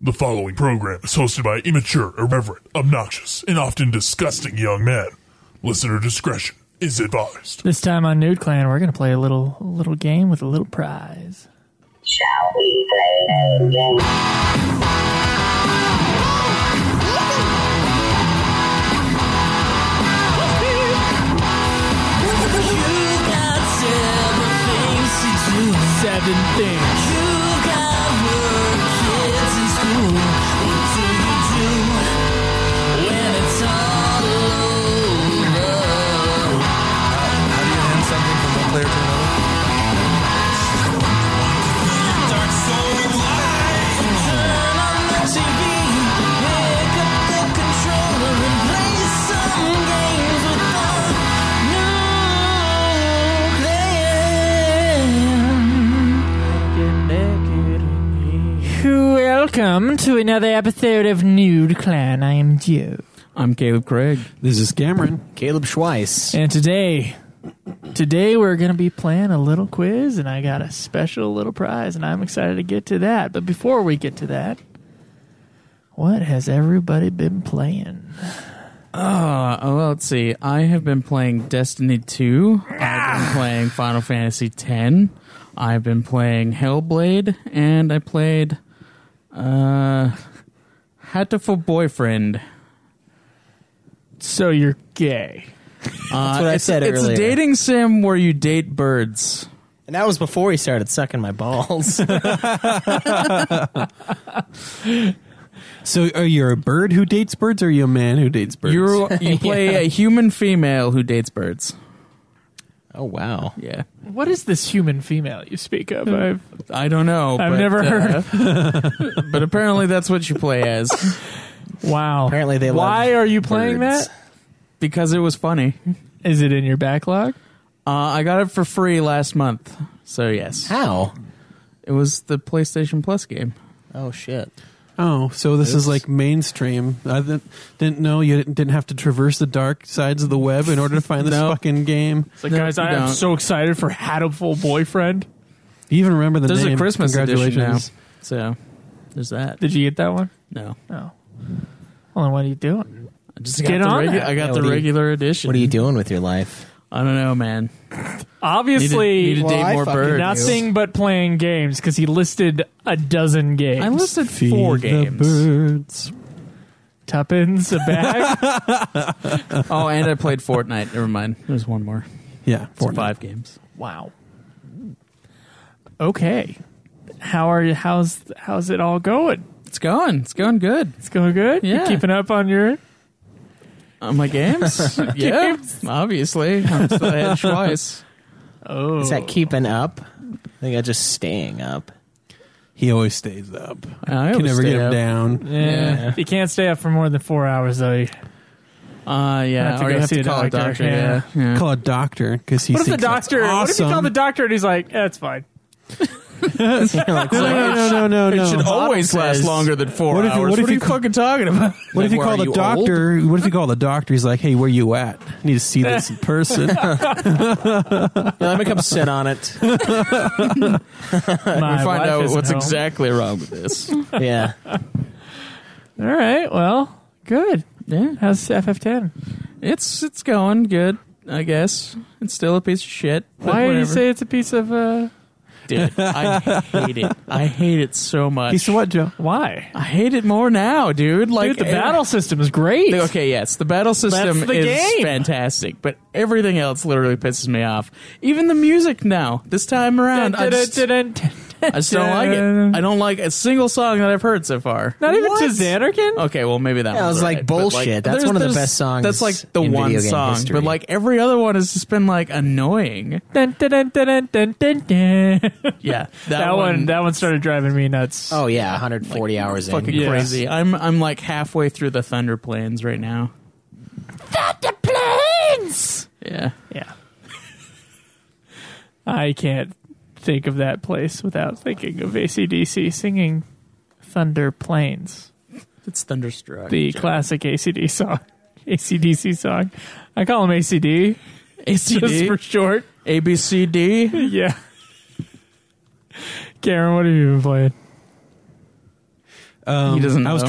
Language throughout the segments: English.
The following program is hosted by immature, irreverent, obnoxious, and often disgusting young men. Listener discretion is advised. This time on Nude Clan, we're going to play a little game with a little prize. Shall we play a game? Seven things. You got work, kids in school. What do you do when it's all over? How do you hand something from one player to another? Dark soul light. Turn on the TV, pick up the controller and play some games with the Welcome to another episode of Nude Clan. I am Joe. I'm Caleb Craig. This is Cameron. Caleb Schweiss. And today we're going to be playing a little quiz, and I got a special little prize, and I'm excited to get to that. But before we get to that, what has everybody been playing? Well, let's see. I have been playing Destiny 2. I've been playing Final Fantasy X. I've been playing Hailblue, and I played Hatoful Boyfriend. So you're gay. That's what I said It's earlier. a dating sim where you date birds. And that was before he started sucking my balls. So are you a bird who dates birds, or are you a man who dates birds? You play a human female who dates birds. Oh, wow. Yeah. What is this human female you speak of? I don't know. I've never heard of But apparently that's what you play as. Wow. Apparently they love Why are you playing birds. that? Because it was funny. Is it in your backlog? I got it for free last month. So, yes. How? It was the PlayStation Plus game. Oh, shit. Oh, so this is like mainstream. I didn't know you didn't have to traverse the dark sides of the web in order to find this No. fucking game. It's like, guys, I am don't. so excited for Hatoful Boyfriend. You even remember the There's name. a Christmas edition now. Congratulations. So, there's that. Did you get that one? No. No. Well, then what are you doing? I just Get got on the that. I got Yeah, the what do you- regular edition. What are you doing with your life? I don't know, man. Obviously, Need to date more birds. nothing but playing games, because he listed a dozen games. I listed Feed 4 the games. birds. Tuppence, a bag. Oh, and I played Fortnite. Never mind. There's one more. Yeah, So Fortnite. 5 games. Wow. Okay. How are you? How's it all going? It's going. It's going good. It's going good? Yeah. You keeping up on your... My games? Yeah, obviously. I'm still ahead twice. Oh. Is that keeping up? I think that's just staying up. He always stays up. I Can always never stay get him up. down. Yeah. You can't stay up for more than 4 hours, though. Yeah, Have to or go you have see to a call a doctor, doctor. yeah. Yeah. Call a doctor because he What if the thinks that's doctor... What if you awesome. call the doctor and he's like, it's fine. You're like, No. It should always says- last longer than 4 What if- hours. what if are you you ca- fucking talking about? What if you Like, call where, the are you doctor? What if you call the doctor? He's like, "Hey, where you at? I need to see this in person." let me come sit on it. We My find wife out isn't what's home. exactly wrong with this. Yeah. All right, well, good. Yeah, How's FF10? it's going good. I guess it's still a piece of shit. but Why do you whatever. say it's a piece of... Dude, I hate it. I hate it so much. Piece of what, Joe? Why? I hate it more now, dude. Like Dude, the battle system is great. Okay, yes, the battle system That's the is game. fantastic, but everything else literally pisses me off. Even the music now, this time around, I just don't like it. I don't like a single song that I've heard so far. Not even What? to Xanarkin? Okay, well, maybe that Yeah, it was was like right, but, bullshit. That's one of the there's- best songs That's like the in one video game song, history. but like every other one has just been like annoying. Dun, dun, dun, dun, dun, dun, dun. Yeah, That one started driving me nuts. Oh, yeah, 140 hours in. fucking Yeah. crazy. I'm like halfway through the Thunder Plains right now. the planes! Yeah. Yeah. I can't think of that place without thinking of AC/DC singing Thunder Plains, It's Thunderstruck. the classic AC/DC song. I call him ACD just for ACD, short. ABCD. Yeah. Karen, what have you been playing? He doesn't know. I was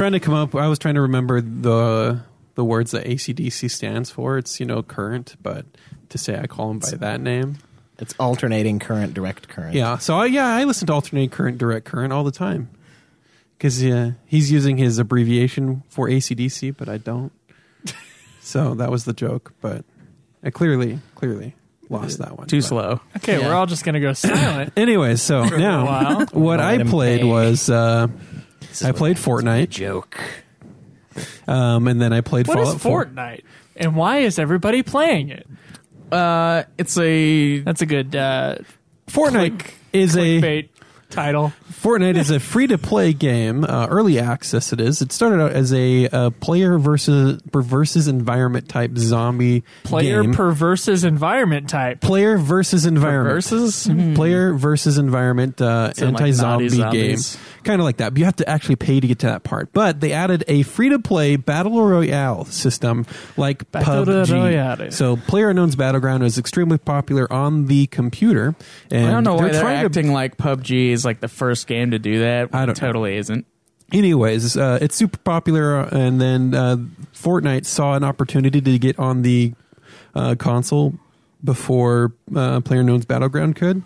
trying to remember the words that AC/DC stands for. It's, current, but to say I call him by that name. It's alternating current, direct current. Yeah. So I listen to alternating current, direct current all the time. Because he's using his abbreviation for AC/DC, but I don't. So that was the joke, but I clearly lost that one. Too but. slow. Okay, we're all just gonna go silent. Anyway, so now while. what I played was I played A Fortnite, joke. and then I played What is Fallout 4. Fortnite, and why is everybody playing it? It's a That's a good Fortnite is a clickbait title. Fortnite is a free-to-play game, early access it is. It started out as a player versus environment type zombie Player game. versus environment type. Player versus environment. versus. Player versus environment anti-zombie like naughty game. zombies. Kind of like that. But you have to actually pay to get to that part. But they added a free-to-play battle royale system like Battle PUBG. Royale. So PlayerUnknown's Battleground is extremely popular on the computer. And I don't know why they're trying to acting like PUBG is like the first game to do that. I don't It totally isn't. Anyways, it's super popular, and then Fortnite saw an opportunity to get on the console before PlayerUnknown's Battleground could.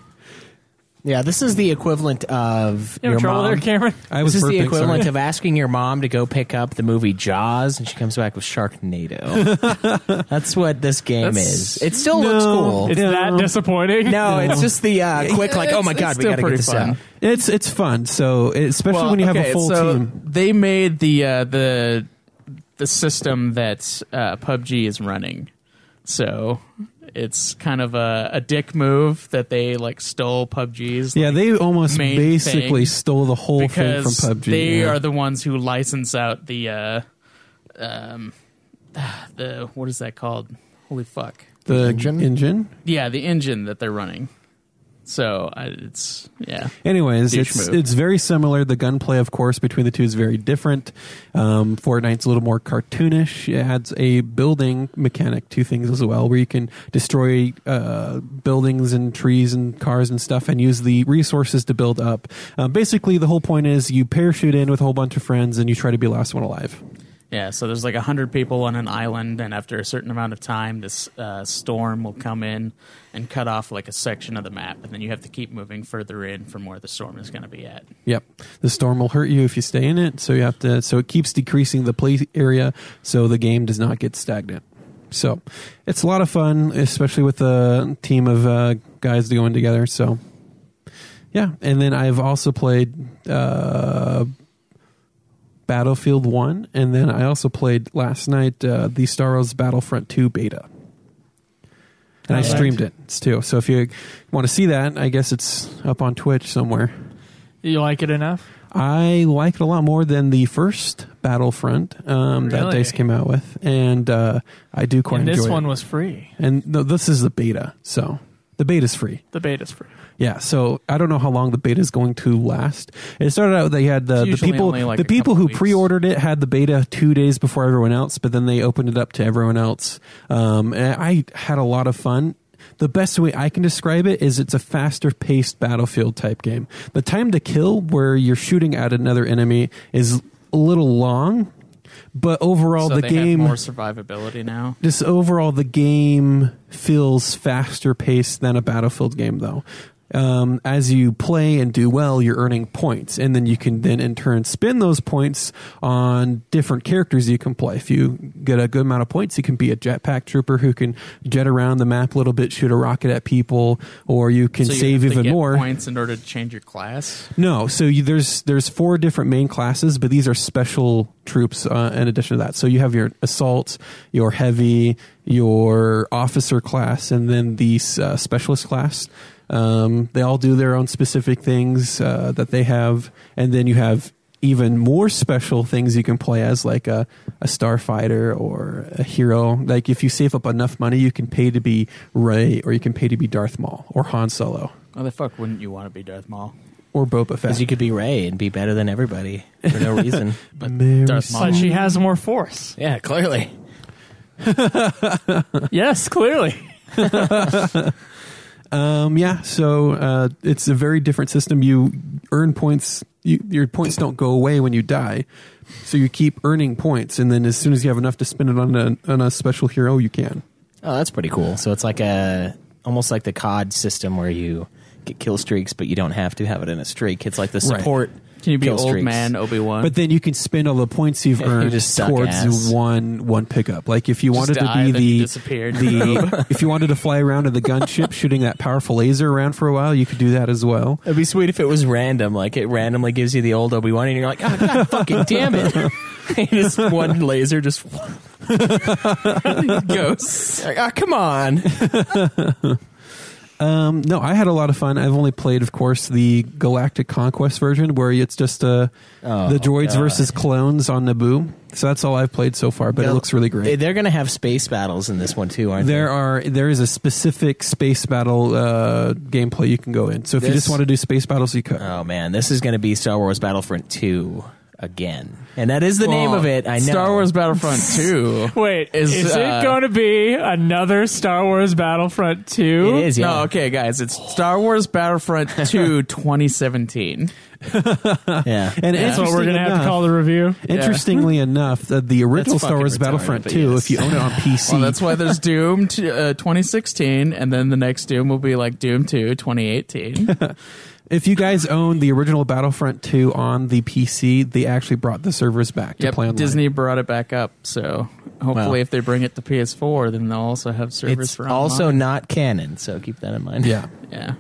Yeah, this is the equivalent of You your have trouble mom. there, Cameron? I was This is the burping, equivalent sorry. of asking your mom to go pick up the movie Jaws, and she comes back with Sharknado. That's what this game is. It still looks cool. It's that disappointing. No, it's just the quick, like, oh my It's god, we still got to get pretty this fun. out. It's fun. So especially when you have a full team. They made the system that PUBG is running. So it's kind of a dick move that they like stole PUBG's. Yeah, like, they almost main basically thing stole the whole thing from because PUBG. they yeah. are the ones who license out the what is that called? Holy fuck! the engine? engine. Yeah, the engine that they're running. So it's Anyways, Douche move. it's very similar. The gunplay, of course, between the two is very different. Fortnite's a little more cartoonish. It adds a building mechanic to things as well, where you can destroy buildings and trees and cars and stuff and use the resources to build up. Basically, the whole point is you parachute in with a whole bunch of friends and you try to be the last one alive. Yeah, so there's like 100 people on an island, and after a certain amount of time, this storm will come in and cut off like a section of the map, and then you have to keep moving further in from where the storm is going to be at. Yep, the storm will hurt you if you stay in it, so you have to. So it keeps decreasing the play area, so the game does not get stagnant. So it's a lot of fun, especially with a team of guys going together. So yeah, and then I've also played Battlefield 1, and then I also played last night the Star Wars Battlefront 2 beta. And I streamed it too. So if you want to see that, I guess it's up on Twitch somewhere. You like it enough? I like it a lot more than the first Battlefront that Really? DICE came out with, and I do quite And enjoy this one it. was free. And this is the beta, so the beta's free. The beta's free. Yeah, so I don't know how long the beta is going to last. It started out they had the usually people only like the a people couple who weeks. pre-ordered it had the beta 2 days before everyone else, but then they opened it up to everyone else. And I had a lot of fun. The best way I can describe it is it's a faster paced Battlefield type game. The time to kill where you're shooting at another enemy is a little long, but overall So the they game have more survivability now. just overall the game feels faster paced than a Battlefield game though. As you play and do well, you're earning points, and then you can then in turn spend those points on different characters you can play. If you get a good amount of points, you can be a jetpack trooper who can jet around the map a little bit, shoot a rocket at people, or you can So you save have to even get more. points in order to change your class. No, so there's 4 different main classes, but these are special troops in addition to that. So you have your assault, your heavy, your officer class, and then the specialist class. They all do their own specific things that they have, and then you have even more special things you can play as, like a starfighter or a hero. Like if you save up enough money, you can pay to be Rey, or you can pay to be Darth Maul or Han Solo Why the fuck wouldn't you want to be Darth Maul? or Boba Fett. Because you could be Rey and be better than everybody for no reason. But Mary Darth Maul. But she has more force. Yeah, clearly. Yes, clearly. Yeah, so it's a very different system. You earn points. your points don't go away when you die. So you keep earning points, and then as soon as you have enough to spend it on a special hero, you can. Oh, that's pretty cool. So it's like almost like the COD system where you get kill streaks, but you don't have to have it in a streak. It's like the support. Can you be kill old streaks. man Obi-Wan? But then you can spend all the points you've earned just suck towards ass. one pickup. Like if you wanted to died be and the disappeared. if you wanted to fly around in the gunship shooting that powerful laser around for a while, you could do that as well. It'd be sweet if it was random. Like it randomly gives you the old Obi-Wan, and you're like, oh, God fucking damn it. And just one laser just goes. Like, oh, come on. No, I had a lot of fun. I've only played, of course, the Galactic Conquest version, where it's just the droids versus clones on Naboo. So that's all I've played so far, but it looks really great. They're going to have space battles in this one too, aren't they? There is a specific space battle gameplay you can go in. So if you just want to do space battles, you could. Oh man, this is going to be Star Wars Battlefront 2 again, and that is the name of it. I know. Star Wars Battlefront 2. Wait, is it going to be another Star Wars Battlefront 2? It is. Yeah. No, okay, guys, it's Star Wars Battlefront 2 2017. Yeah. And That's what we're going to have to call the review. Interestingly enough, the original That's Star Wars fucking retarded, Battlefront but 2, yes. if you own it on PC, Well, that's why there's Doom 2016, and then the next Doom will be like Doom 2 2018. if you guys own the original Battlefront 2 on the PC, they actually brought the servers back to play online. Disney brought it back up, so hopefully Well, if they bring it to PS4, then they'll also have servers It's for also online. not canon, so keep that in mind. Yeah. Yeah.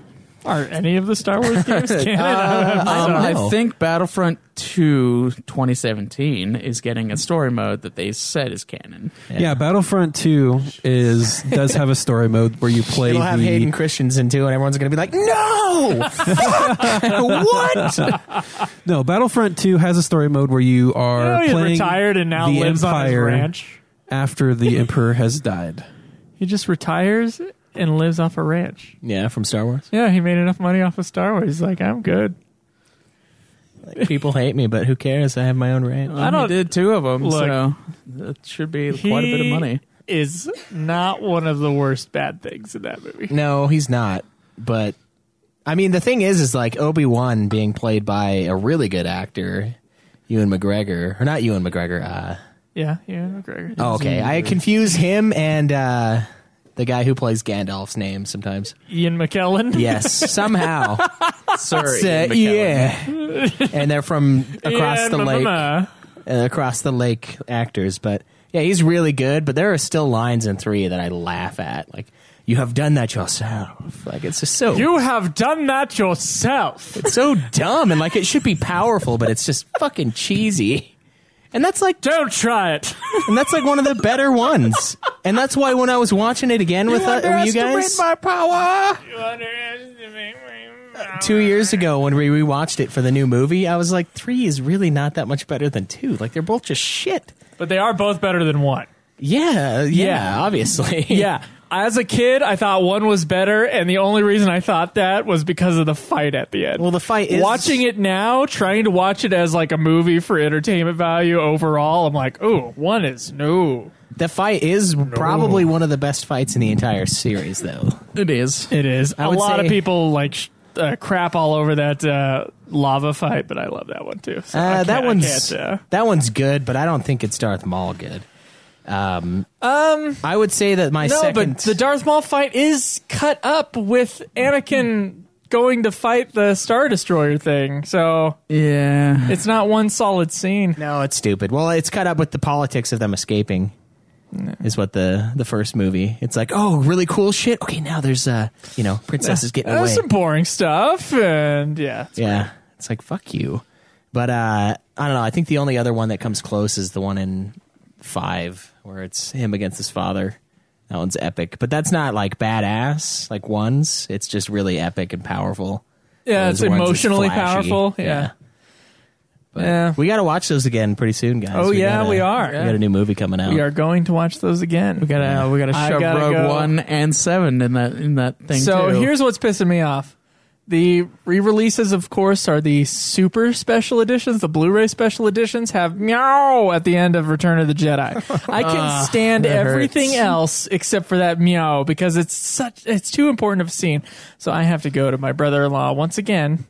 Are any of the Star Wars games canon? I No. think Battlefront 2 2017 is getting a story mode that they said is canon. Yeah, Battlefront 2 does have a story mode where you play It'll have Hayden Christensen too, and everyone's going to be like, "No, what?" No, Battlefront 2 has a story mode where you are He playing retired and now the lives on his Empire ranch. after the Emperor has died. He just retires and lives off a ranch. Yeah, from Star Wars. Yeah, he made enough money off of Star Wars. He's like, I'm good. Like, people hate me, but who cares? I have my own ranch. I don't- He did 2 of them, Look, so that should be quite a bit of money. Is not one of the worst bad things in that movie. No, he's not. But I mean, the thing is like Obi-Wan being played by a really good actor, Ewan McGregor, or not Ewan McGregor. Yeah, McGregor. Oh, okay, I confuse him and the guy who plays Gandalf's name sometimes. Ian McKellen. Yes, somehow. Sir, Yeah, and they're from across Yeah, the lake. Across the lake actors, but yeah, he's really good. But there are still lines in 3 that I laugh at, like "You have done that yourself." Like it's just so You have done that yourself. it's so dumb, and like it should be powerful, but it's just fucking cheesy. And that's like Don't try it. and that's like one of the better ones. And that's why when I was watching it again with you guys my power. 2 years ago when we rewatched it for the new movie, I was like, 3 is really not that much better than 2. Like they're both just shit. But they are both better than 1. Yeah, obviously. Yeah. As a kid, I thought 1 was better, and the only reason I thought that was because of the fight at the end. Well, the fight is Watching it now, trying to watch it as like a movie for entertainment value overall, I'm like, ooh, 1 is no. The fight is probably one of the best fights in the entire series, though. It is. It is. I A would lot of say- people like crap all over that lava fight, but I love that one too. So I That can't, one's good, but I don't think it's Darth Maul good. I would say that my no, second. but the Darth Maul fight is cut up with Anakin going to fight the Star Destroyer thing, so Yeah. it's not one solid scene. No, it's stupid. Well, it's cut up with the politics of them escaping. Is what the first movie. It's like, oh, really cool shit. Okay, now there's princesses getting away. Some boring stuff, and yeah, Yeah, it's like fuck you. But I don't know. I think the only other one that comes close is the one in 5, where it's him against his father. That one's epic, but that's not like badass like ones. It's just really epic and powerful. yeah, it's Those ones, emotionally flashy. powerful. Yeah. But Yeah. we got to watch those again pretty soon, guys. Oh, yeah, we are. We got a new movie coming out. We are going to watch those again. We gotta I shove gotta Rogue go. 1 and 7 in that thing So too. here's what's pissing me off. The re-releases, of course, are the super special editions. The Blu-ray special editions have meow at the end of Return of the Jedi. I can stand that everything hurts. else except for that meow because it's too important of a scene. So I have to go to my brother-in-law once again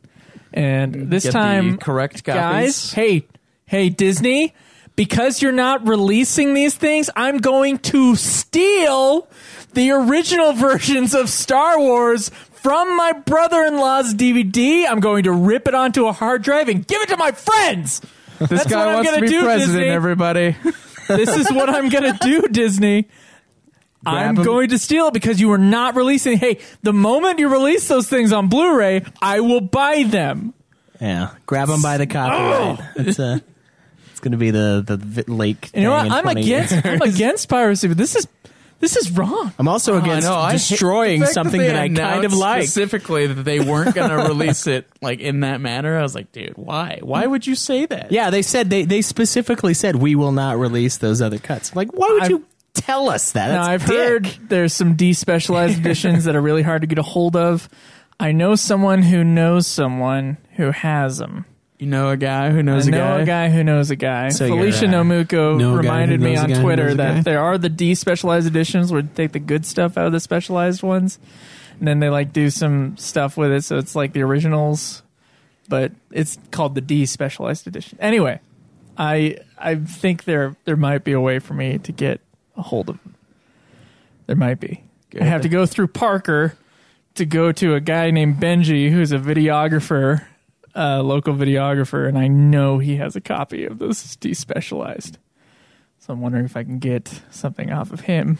And this Get the time, correct guys, copies. hey, Disney, because you're not releasing these things, I'm going to steal the original versions of Star Wars from my brother-in-law's DVD. I'm going to rip it onto a hard drive and give it to my friends. This That's guy what I'm wants to gonna be do, president, Disney. everybody. This is what I'm going to do, Disney. I'm him. going to steal it because you are not releasing. Hey, the moment you release those things on Blu-ray, I will buy them. Yeah, grab them by the copyright. It's going to be the lake. You know what? thing in I'm 20 against. years. I'm against piracy, but this is wrong. I'm also against destroying something that I kind of like. Specifically, that they weren't going to release it like in that manner. I was like, dude, why? Why would you say that? Yeah, they said they specifically said we will not release those other cuts. I'm like, why would you tell us that? Now, That's I've heard there's some despecialized editions that are really hard to get a hold of. I know someone who has them. You know a guy who knows I know a guy who knows a guy. So Felicia you're, Nomuko know a guy reminded who me knows a on guy who Twitter knows a guy? that there are the despecialized editions where they take the good stuff out of the specialized ones, and then they like do some stuff with it, so it's like the originals, but it's called the despecialized edition. Anyway, I think there might be a way for me to get a hold of them. There might be. I have to go through Parker to go to a guy named Benji who's a videographer. Local videographer, and I know he has a copy of those despecialized. So I'm wondering if I can get something off of him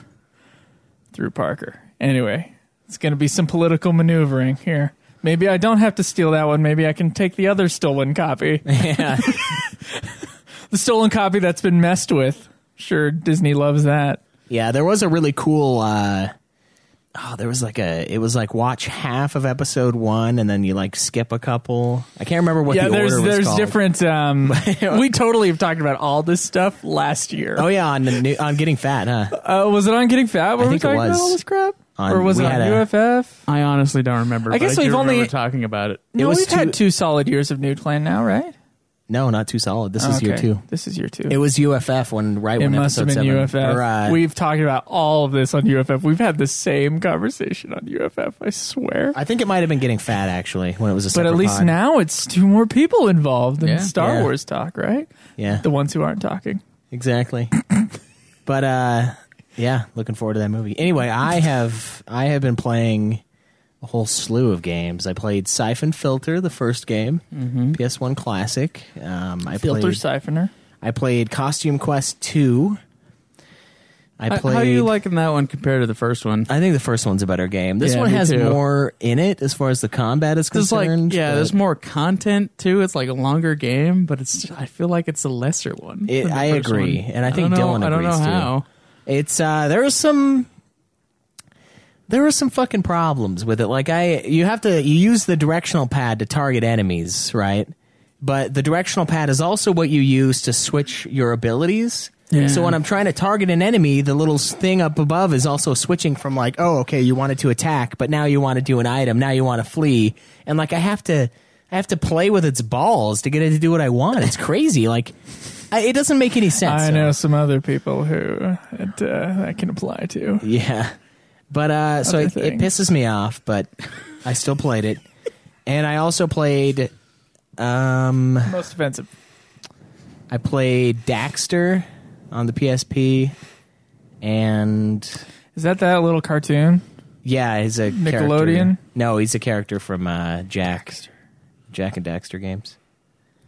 through Parker. Anyway, it's going to be some political maneuvering here. Maybe I don't have to steal that one. Maybe I can take the other stolen copy. Yeah. The stolen copy that's been messed with. Sure, Disney loves that. Yeah, there was a really cool there was it was like watch half of episode 1 and then you like skip a couple. I can't remember what the order was there's called. different we totally have talked about all this stuff last year. Oh yeah, on Getting Fat, huh? Was it on Getting Fat where I we think it talking was. about all this crap? On- Or was we it on had a- UFF? I honestly don't remember. I guess but I do we've only- remember talking about it. No, was we've had 2 solid years of Nude Clan now, right? No, not Too Solid. This is year Okay. 2. This is year 2. It was UFF when It must have episode been 7. UFF. Or, We've talked about all of this on UFF. We've had the same conversation on UFF, I swear. I think it might have been Getting Fat actually when it was a But separate at least pod. now it's 2 more people involved in Yeah. Star Yeah. Wars talk, right? Yeah, The ones who aren't talking. exactly. But yeah, looking forward to that movie. Anyway, I have been playing a whole slew of games. I played Siphon Filter, the first game, PS1 classic. I Filter played Siphoner. I played Costume Quest 2. I played. How are you liking that one compared to the first one? I think the first one's a better game. This Yeah, one me has too. more in it as far as the combat is There's concerned. but there's more content too. It's like a longer game, but I feel like it's a lesser one. than the I first agree, one. and I think Dylan I don't agrees know too. how. It's there were some fucking problems with it. Like you use the directional pad to target enemies, right? But the directional pad is also what you use to switch your abilities. Yeah. So when I'm trying to target an enemy, the little thing up above is also switching from like, oh, okay, you wanted to attack, but now you want to do an item, now you want to flee, and like I have to play with its balls to get it to do what I want. It's crazy. Like it doesn't make any sense. I know some other people who that can apply to. Yeah. But so Other it things. pisses me off, but I still played it. And I also played Most offensive. I played Daxter on the PSP, and Is that little cartoon? yeah, he's a Nickelodeon? character. No, he's a character from Jack and Daxter games.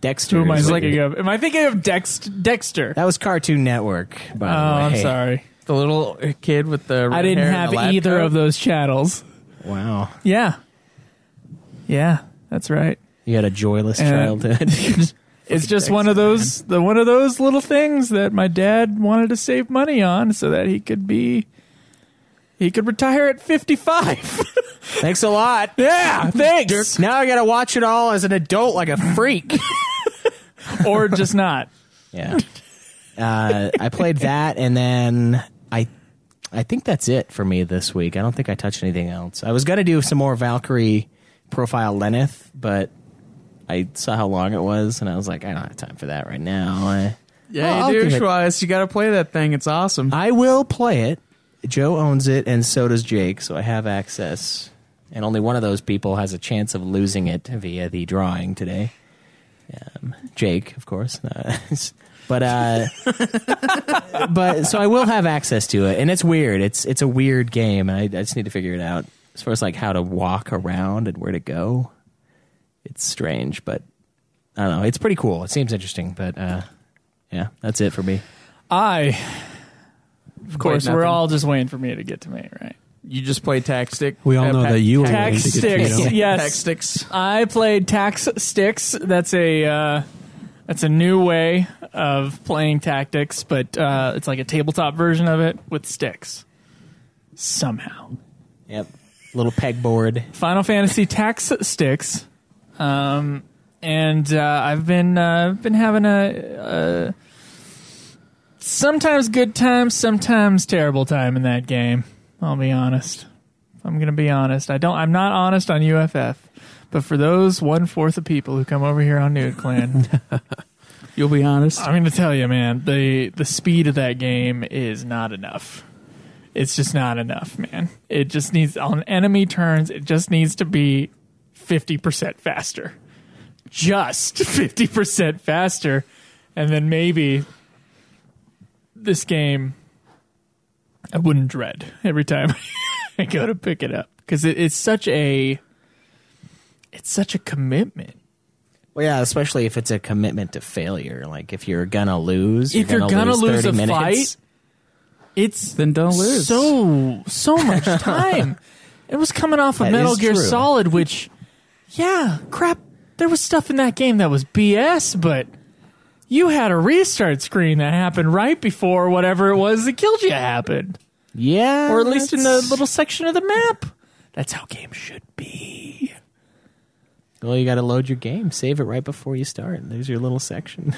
Dexter. Who am I is what thinking you're- of? Am I thinking of Dexter? That was Cartoon Network, by the way. I'm sorry. The little kid with the red I didn't hair have and the lab either coat. of those channels. Wow. Yeah, that's right. You had a joyless And- childhood. It's just one of those little things that my dad wanted to save money on so that he could retire at 55. Thanks a lot. Yeah, thanks. Now I gotta watch it all as an adult like a freak. Or just not. Yeah. I played that, and then I think that's it for me this week. I don't think I touched anything else. I was going to do some more Valkyrie Profile Lenneth, but I saw how long it was, and I was like, I don't have time for that right now. Yeah, I'll you do, give it- Schweiss. You got to play that thing. It's awesome. I will play it. Joe owns it, and so does Jake, so I have access and only one of those people has a chance of losing it via the drawing today. Jake, of course. But so I will have access to it, and it's weird. It's a weird game, and I just need to figure it out. As far as like how to walk around and where to go, it's strange, but I don't know. It's pretty cool. It seems interesting, but yeah, that's it for me. Of course, we're nothing. all just waiting for me to get to me, right? You just play Tax Stick. We all know that you are Tax going to get Sticks, Tito. yes. Tax Sticks. I played Tax Sticks. That's a new way of playing tactics, but it's like a tabletop version of it with sticks. Somehow. Yep, little pegboard. Final Fantasy Tax Sticks. And I've been having a sometimes good time, sometimes terrible time in that game. I'll be honest. I'm gonna be honest. I'm not honest on UFF, but for those 1/4 of people who come over here on Nude Clan, You'll be honest. I'm gonna tell you, man, the speed of that game is not enough. It's just not enough, man. It just needs, on enemy turns, it just needs to be 50% faster. Just 50% faster. And then maybe this game I wouldn't dread every time I go to pick it up. Because it's such a commitment. Well, yeah, especially if it's a commitment to failure. Like if you're gonna lose, If you're gonna lose 30 a minutes. fight, it's Then don't lose. so much time. It was coming off of That Metal is Gear true. Solid, which, yeah, crap. There was stuff in that game that was BS, but you had a restart screen that happened right before whatever it was that killed you happened, Yeah, or at least in the that's- little section of the map. That's how games should be. Well, you got to load your game, save it right before you start. There's your little section.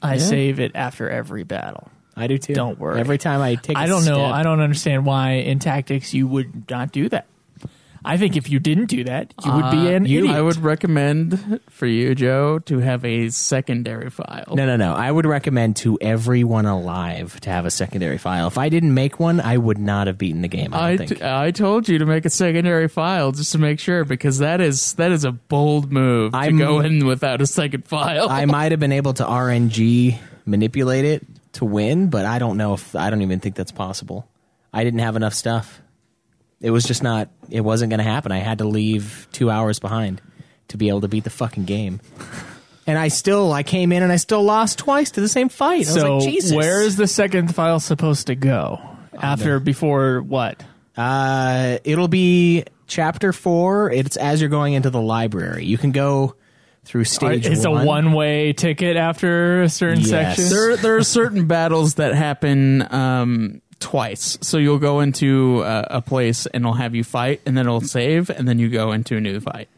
I save it after every battle. I do too. Don't worry. Every time I take, I don't know. I don't understand why in tactics you would not do that. I think if you didn't do that, you would be an idiot. I would recommend for you, Joe, to have a secondary file. No. I would recommend to everyone alive to have a secondary file. If I didn't make one, I would not have beaten the game. I don't think. I told you to make a secondary file just to make sure, because that is a bold move to go in without a second file. I might have been able to RNG manipulate it to win, but I don't know if I don't even think that's possible. I didn't have enough stuff. It was just not. It wasn't going to happen. I had to leave 2 hours behind to be able to beat the fucking game. And I came in and I still lost twice to the same fight. I was So like, Jesus. where is the second file supposed to go? Before what? It'll be chapter 4. It's as you're going into the library. You can go through stage It's 1. a one-way ticket after a certain Yes. section. there are certain battles that happen twice. So you'll go into a place and it'll have you fight, and then it'll save, and then you go into a new fight.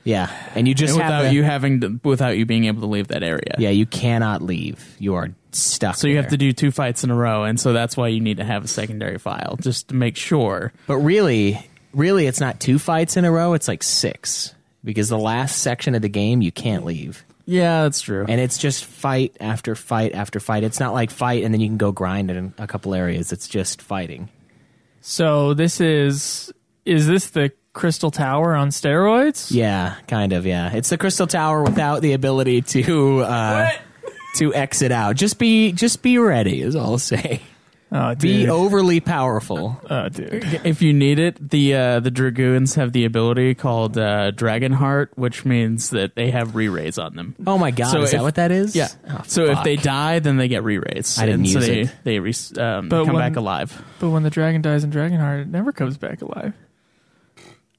Yeah, and you just And have without you being able to leave that area. Yeah, you cannot leave. You are stuck. So you have there. to do 2 fights in a row, and so that's why you need to have a secondary file, just to make sure. But really, it's not 2 fights in a row. It's like 6, because the last section of the game you can't leave, Yeah, that's true. and it's just fight after fight after fight. It's not like fight and then you can go grind in a couple areas. It's just fighting. So this is this the Crystal Tower on steroids? Yeah, kind of. Yeah, it's the Crystal Tower without the ability to exit out. Just be ready. Is all I'll say. Oh, Be dude. overly powerful. Oh, dude. If you need it, the Dragoons have the ability called Dragon Heart, which means that they have re-raise on them. Oh my god, So is that if- what that is? Yeah. Oh, so if fuck. they die, then they get re-raise. I didn't and so use they it. come when- back alive. But when the dragon dies in Dragonheart, it never comes back alive.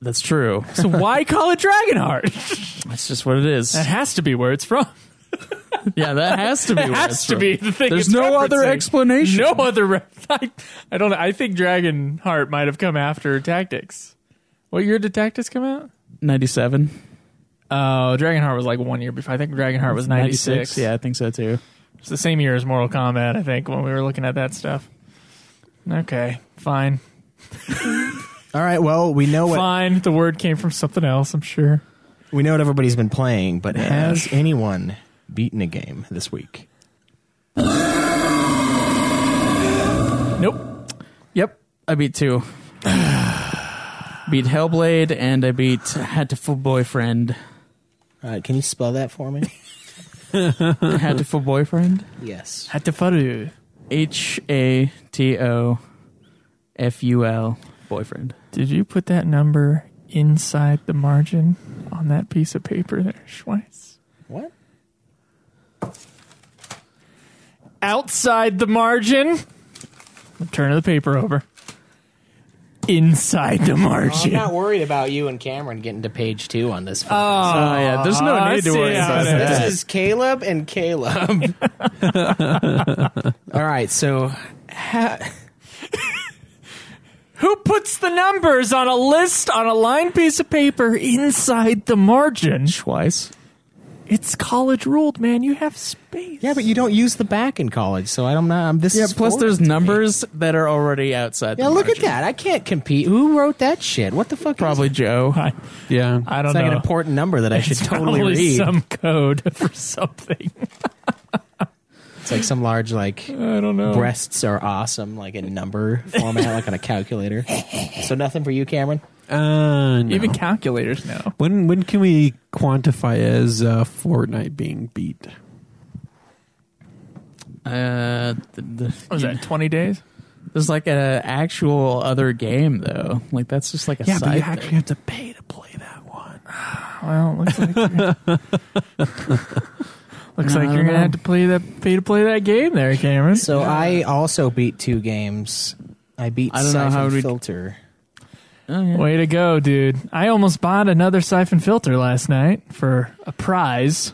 That's true. So why call it Dragonheart? That's just what it is. That has to be where it's from. Yeah, that has to be. It where has it's to from. be the thing. There's it's no other referencing. explanation. No other. I don't know. I think Dragonheart might have come after Tactics. What year did Tactics come out? 97. Oh, Dragonheart was like 1 year before. I think Dragonheart was 96. Yeah, I think so too. It's the same year as Mortal Kombat, I think, when we were looking at that stuff. Okay, fine. All right. Well, we know what Fine. The word came from something else, I'm sure. everybody's been playing, but has anyone beaten a game this week? Nope. Yep, I beat 2. Beat Hellblade, and I beat Hatoful Boyfriend. All right, can you spell that for me? Hatoful Boyfriend? Yes. Hatafaru. Hatoful Boyfriend. Did you put that number inside the margin on that piece of paper there, Schweiss? What? Outside the margin. Turn the paper over. Inside the I'm margin. not worried about you and Cameron getting to page 2 on this. Oh, yeah, there's no I need to see worry how about it that. This is Caleb and Caleb. All right, so Who puts the numbers on a list on a lined piece of paper inside the margin? Twice. It's college ruled, man. You have space. yeah, but you don't use the back in college, so I don't know. This Yeah, is plus foreign there's to me. numbers that are already outside the Yeah, look at margin. that. I can't compete. Who wrote that shit? What the fuck? Probably is Joe. Yeah. I don't it's like know. an important number that I should It's totally probably read. some code for something. It's like some large like I don't know. breasts are awesome, like in number format, like on a calculator. So nothing for you, Cameron. No. Even calculators know. When can we quantify as Fortnite being beat? What was that, 20 days? There's like an actual other game though. Like that's just like a Yeah, but you side actually thing. have to pay to play that one. Well, looks like I you're don't gonna know. have to pay to play that game there, Cameron. So I also beat 2 games. I beat I don't know how Siphon we'd- Filter. Oh, yeah. Way to go, dude. I almost bought another siphon filter last night for a prize,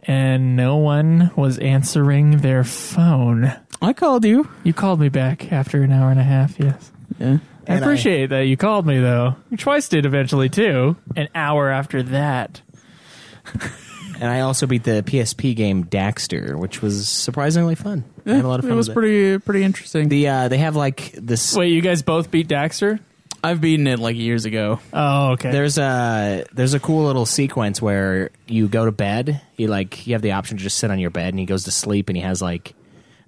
and no one was answering their phone. I called you. You called me back after an hour and a half, yes. Yeah. I And appreciate that you called me, though. You twice did eventually, too. An hour after that. And I also beat the PSP game Daxter, which was surprisingly fun. I had a lot of fun It was with pretty interesting. They have like this. Wait, you guys both beat Daxter? I've beaten it like years ago. Oh, okay. There's a cool little sequence where you go to bed. You have the option to just sit on your bed, and he goes to sleep, and he has like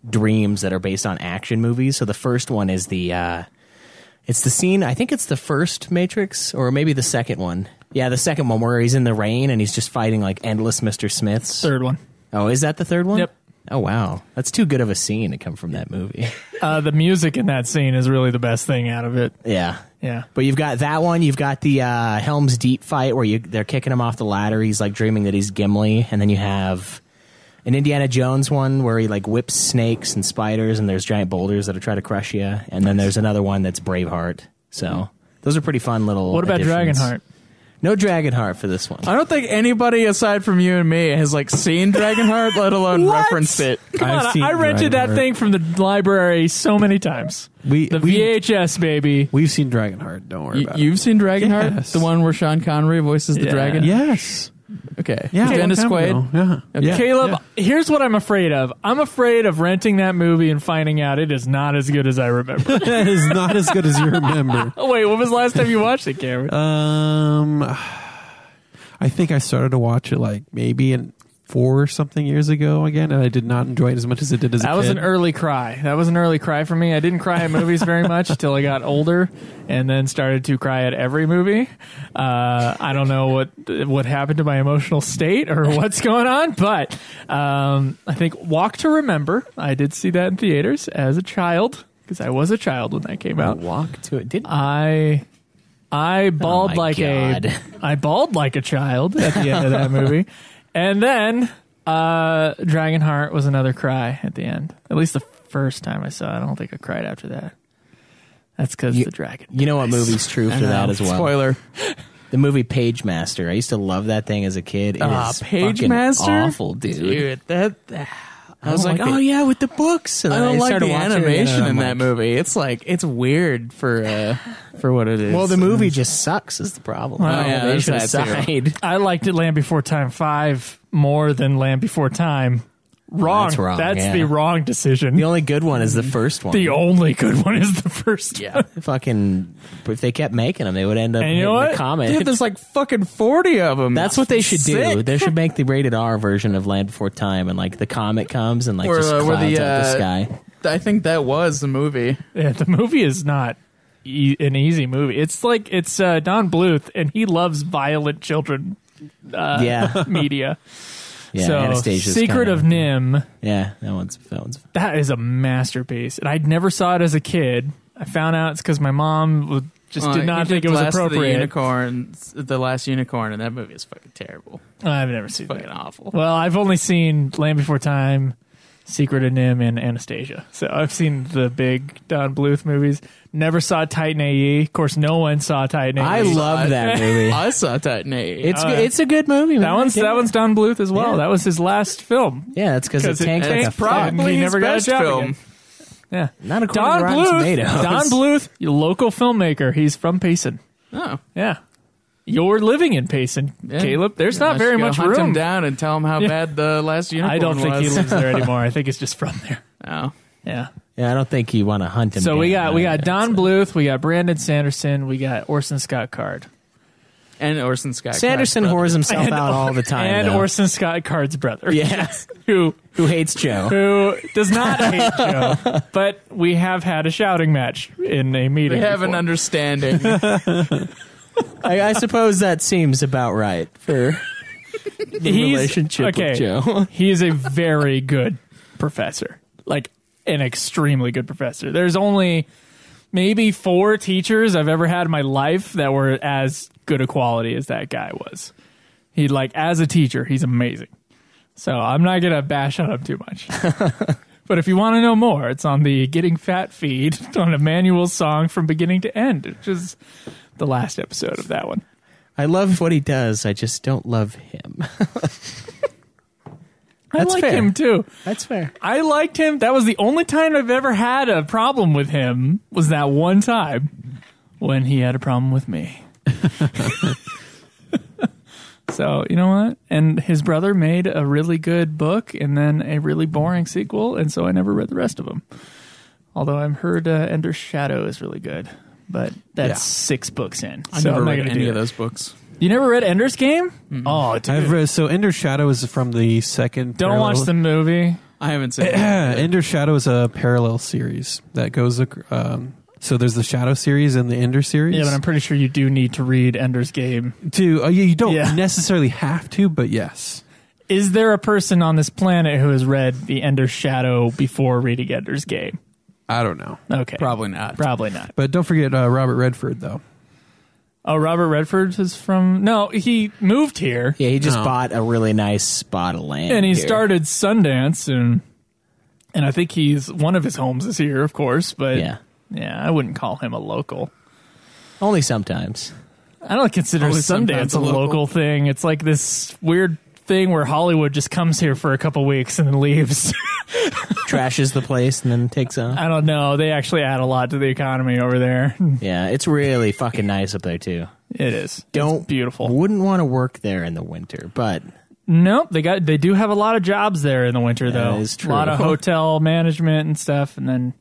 dreams that are based on action movies. So the first one is it's the scene. I think it's the first Matrix, or maybe the second one. Yeah, the second one where he's in the rain and he's just fighting like endless Mr. Smiths. Third one. Oh, is that the third one? Yep. Oh wow, that's too good of a scene to come from that movie. The music in that scene is really the best thing out of it. Yeah. Yeah. But you've got that one. You've got the Helm's Deep fight where they're kicking him off the ladder. He's like dreaming that he's Gimli, and then you have an Indiana Jones one where he like whips snakes and spiders, and there's giant boulders that'll try to crush you. And then there's another one that's Braveheart. So those are pretty fun little. What about additions. Dragonheart? No Dragonheart for this one. I don't think anybody aside from you and me has like seen Dragonheart, let alone What? referenced it. Come on, seen I rented that Dragonheart. thing from the library so many times. We The VHS, baby. we've seen Dragonheart. Don't worry about it. You've seen Dragonheart, Yes. the one where Sean Connery voices the Yeah. dragon. Yes. Okay. Yeah. Dennis a long time Quaid. ago. Yeah. Yeah. Caleb, Yeah. here's what I'm afraid of. I'm afraid of renting that movie and finding out it is not as good as I remember. That is not as good as you remember. Oh, wait, when was the last time you watched it, Cameron? I think I started to watch it like maybe 4 or something years ago again, and I did not enjoy it as much as it did as a That kid. was an early cry. That was an early cry for me. I didn't cry at movies very much until I got older, and then started to cry at every movie. I don't know what happened to my emotional state or what's going on, but I think Walk to Remember. I did see that in theaters as a child because I was a child when that came out. Walk to it. Did I bawled my God. I bawled like a child at the end of that movie. And then Dragonheart was another cry at the end. At least the first time I saw it. I don't think I cried after that. That's because the dragon. you know what movie's true for that as well? Spoiler. The movie Page Master. I used to love that thing as a kid. It is Page fucking Master? awful, dude. I was don't like, like oh it. yeah, with the books. And I then don't like started the watching it, animation and I'm in that like, movie. It's like it's weird for what it is. Well, the movie just sucks is the problem. Well, yeah, there's Animation that too. aside. I liked it Land Before Time 5 more than Land Before Time. Wrong. That's wrong, That's yeah. the wrong decision. The only good one is the first one. The only good one is the first one. Fucking, if they kept making them, they would end up And you know hitting what? the comment. Dude, there's like fucking 40 of them. That's what they should do. Sick. They should make the rated R version of Land Before Time, and like the comet comes and like Where, just where clouds the, out the sky. I think that was the movie. Yeah, the movie is not an easy movie. It's like it's Don Bluth, and he loves violent children media. Yeah, so Anastasia's Secret kinda- of Nim. Yeah, that one's. That is a masterpiece, and I'd never saw it as a kid. I found out it's because my mom did not think it was appropriate. The Last Unicorn, and that movie is fucking terrible. I've never seen Fucking that. awful. Well, I've only seen Land Before Time, Secret of Nim, and Anastasia. So I've seen the big Don Bluth movies. Never saw Titan AE. Of course, no one saw Titan AE. I love that movie. I saw Titan AE. It's a good movie. Man. that one's Don Bluth as well. Yeah. That was his last film. Yeah, that's because it tanked like a fuck. probably he his never got a best job film. again. Yeah, Not according Don to Rotten Bluth. Tomatoes. Don Bluth, your local filmmaker. He's from Payson. Oh, Yeah, you're living in Payson, yeah. Caleb. There's I not very should go much hunt room. him down and tell him how Yeah. bad the Last Unicorn I don't think he was. lives there anymore. I think it's just from there. Oh. Yeah. Yeah, I don't think you want to hunt him. So we down. got Don Bluth, we got Brandon Sanderson, we got Orson Scott Card. And Orson Scott. Sanderson Card's brother. whores himself out all the time. And though. Orson Scott Card's brother. Yeah. who hates Joe. who does not hate Joe, but we have had a shouting match in a meeting. They have an before. understanding. I suppose that seems about right for the relationship with Joe. He's a very good professor, like an extremely good professor. There's only maybe 4 teachers I've ever had in my life that were as good a quality as that guy was. He as a teacher, he's amazing. So I'm not gonna bash on him too much. But if you want to know more, it's on the Getting Fat feed on Emmanuel's song from beginning to end, which is the last episode of that one. I love what he does. I just don't love him. I like fair. him too. That's fair. I liked him. That was the only time I've ever had a problem with him, was that one time when he had a problem with me. So, you know what? And his brother made a really good book and then a really boring sequel, and so I never read the rest of them. Although I've heard Ender's Shadow is really good, but that's 6 books in. I so never I'm not read gonna any do of that. those books. You never read Ender's Game? Mm-hmm. Oh, dude. I've read, so Ender's Shadow is from the second. Don't watch the movie. I haven't seen it. Ender's Shadow is a parallel series that goes. So there's the Shadow series and the Ender series. Yeah, but I'm pretty sure you do need to read Ender's Game. You don't Yeah. necessarily have to, but yes. Is there a person on this planet who has read the Ender's Shadow before reading Ender's Game? I don't know. Okay. Probably not. Probably not. But don't forget Robert Redford, though. Oh, Robert Redford is from... No, he moved here. Yeah, he just bought a really nice spot of land. And he here. started Sundance, and I think one of his homes is here, of course, but yeah, I wouldn't call him a local. Only sometimes. I don't consider Only Sundance sometimes a a local. local thing. It's like this weird thing where Hollywood just comes here for a couple weeks and then leaves. Trashes the place and then takes off. I don't know. They actually add a lot to the economy over there. Yeah, it's really fucking nice up there too. It is. Don't It's beautiful. Wouldn't want to work there in the winter, but Nope, they do have a lot of jobs there in the winter though. is true. A lot of hotel management and stuff, and then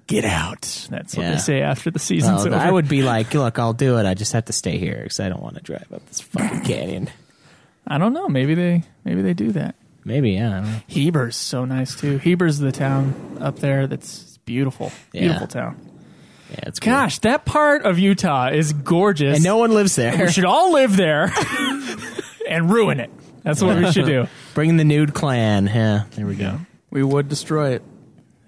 get out. That's what Yeah. they say after the season's over. I would be like, look, I'll do it. I just have to stay here because I don't want to drive up this fucking canyon. I don't know. Maybe they do that. Maybe, yeah. I don't know. Heber's so nice too. Heber's the town up there that's beautiful. Yeah. Beautiful town. Yeah, it's cool. Gosh, that part of Utah is gorgeous. And no one lives there. We should all live there and ruin it. That's what we should do. Bring the nude clan. Yeah, there we go. We would destroy it.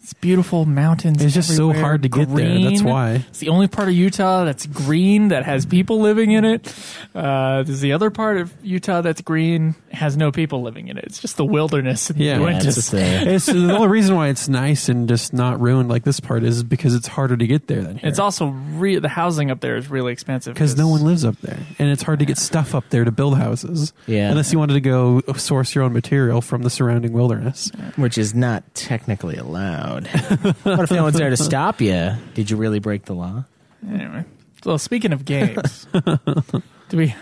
It's beautiful mountains. It's just so everywhere, hard to get there. That's green. why. It's the only part of Utah that's green that has people living in it. There's the other part of Utah that's green, has no people living in it. It's just the wilderness in Yeah. the Yeah, winters. it's just there. It's the only reason why it's nice and just not ruined like this part is because it's harder to get there than here. It's also the housing up there is really expensive because no one lives up there, and it's hard to get stuff up there to build houses. Yeah. unless you wanted to go source your own material from the surrounding wilderness. Which is not technically allowed. What if no one's there to stop you? Did you really break the law? Anyway, so speaking of games, do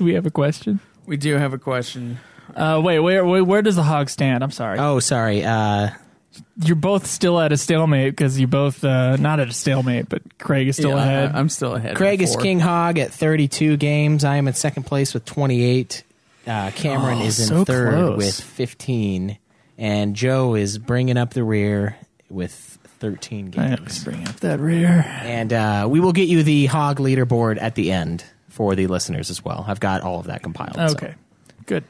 we have a question? We do have a question. Wait, where does the hog stand? I'm sorry. Oh, sorry. You're both still at a stalemate because you both not at a stalemate, but Craig is still ahead. I'm still ahead. Craig by is 4. King Hog at 32 games. I am in second place with 28. Cameron is in so third close. with 15. And Joe is bringing up the rear with 13 I games. always bring up that rear. And we will get you the hog leaderboard at the end for the listeners as well. I've got all of that compiled. Okay, good.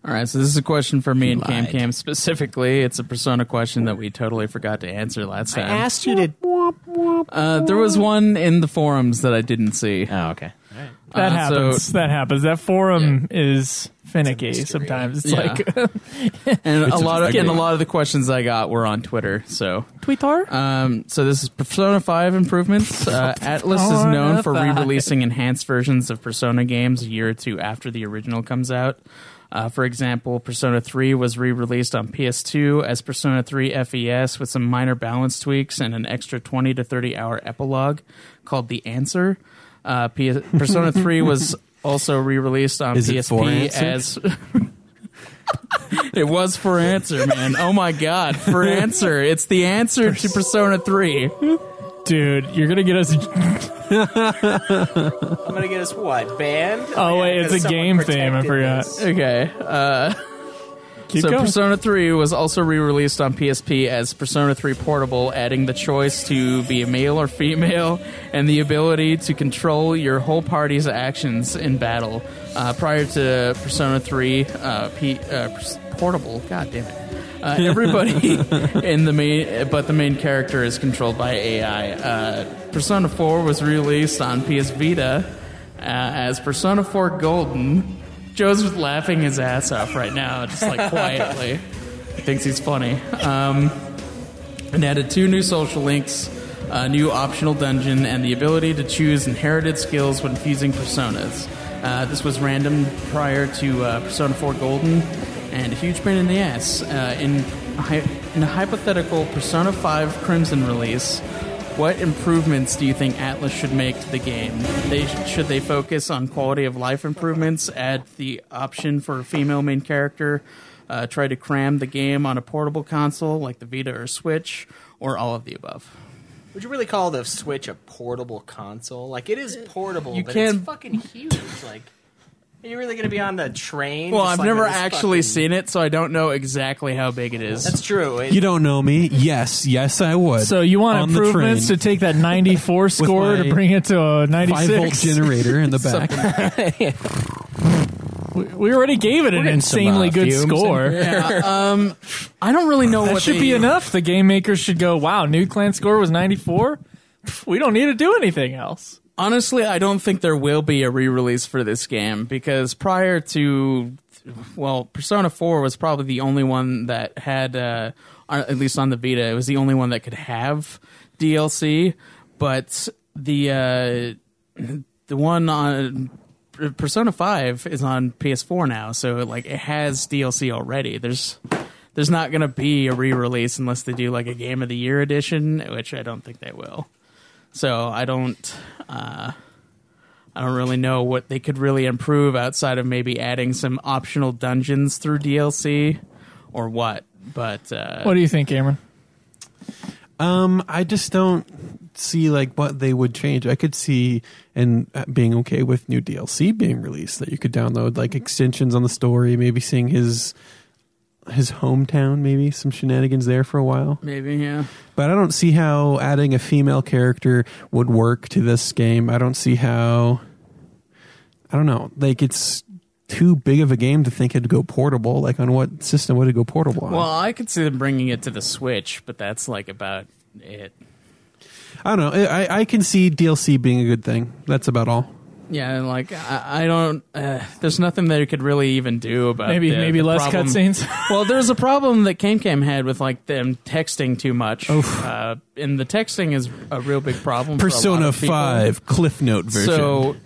All right, so this is a question for me and Lied. Cam specifically. It's a Persona question that we totally forgot to answer last I time. asked you to... There was one in the forums that I didn't see. Oh, okay. That happens. so- That happens. That forum is finicky sometimes. It's Yeah. like And a lot of the questions I got were on Twitter. So, Twitter. so this is Persona 5 improvements. Atlas is known for re-releasing enhanced versions of Persona games a year or two after the original comes out. For example, Persona 3 was re-released on PS2 as Persona 3 FES with some minor balance tweaks and an extra 20 to 30 hour epilogue called The Answer. Persona 3 was also re-released on Is it for PSP Answer? as... It was for Answer, man. Oh my god, for Answer. It's the answer to Persona 3. Dude, you're gonna get us. I'm going to get us what? Banned? Oh wait, it's a game theme. I forgot. Okay. Keep So going. Persona 3 was also re-released on PSP as Persona 3 Portable, adding the choice to be a male or female and the ability to control your whole party's actions in battle. Prior to Persona 3 Portable, god damn it. Everybody in the main character is controlled by AI. Persona 4 was released on PS Vita as Persona 4 Golden. Joe's laughing his ass off right now, just like quietly. He thinks he's funny. And added 2 new social links, a new optional dungeon, and the ability to choose inherited skills when fusing personas. This was random prior to Persona 4 Golden, and a huge pain in the ass. In a hypothetical Persona 5 Crimson release, what improvements do you think Atlas should make to the game? Should they focus on quality of life improvements, add the option for a female main character, try to cram the game on a portable console like the Vita or Switch, or all of the above? Would you really call the Switch a portable console? Like, it is portable, but can- it's fucking huge. Like, are you really going to be on the train? Well, just I've like never with this actually fucking- seen it, so I don't know exactly how big it is. That's true. You don't know me? Yes, I would. So you want On the improvements to train. take that 94 score to my bring it to a 96? 5-volt generator in the back. We already gave it an getting some, insanely good fumes in score. I don't really know That what should be enough. The game makers should go, wow, New Clan score was 94? We don't need to do anything else. Honestly, I don't think there will be a re-release for this game because prior to, well, Persona 4 was probably the only one that had, at least on the Vita, it was the only one that could have DLC. But the one on Persona 5 is on PS4 now, so like it has DLC already. There's not going to be a re-release unless they do like a Game of the Year edition, which I don't think they will. So I don't really know what they could really improve outside of maybe adding some optional dungeons through DLC or what. But What do you think, Cameron? I just don't see like what they would change. I could see and being okay with new DLC being released that you could download, like extensions on the story, maybe seeing his hometown, maybe some shenanigans there for a while. maybe, yeah. But I don't see how adding a female character would work to this game. I don't see how. I don't know. Like, it's too big of a game to think it'd go portable. Like, on what system would it go portable on? Well, I could see them bringing it to the Switch, but that's like about it. I don't know. I can see DLC being a good thing. That's about all. Yeah, like I don't. There's nothing they could really even do about Maybe the less problem. cutscenes. Well, there's a problem that Cam had with like them texting too much, and the texting is a real big problem. for a lot Persona of people. 5 Cliff Note version.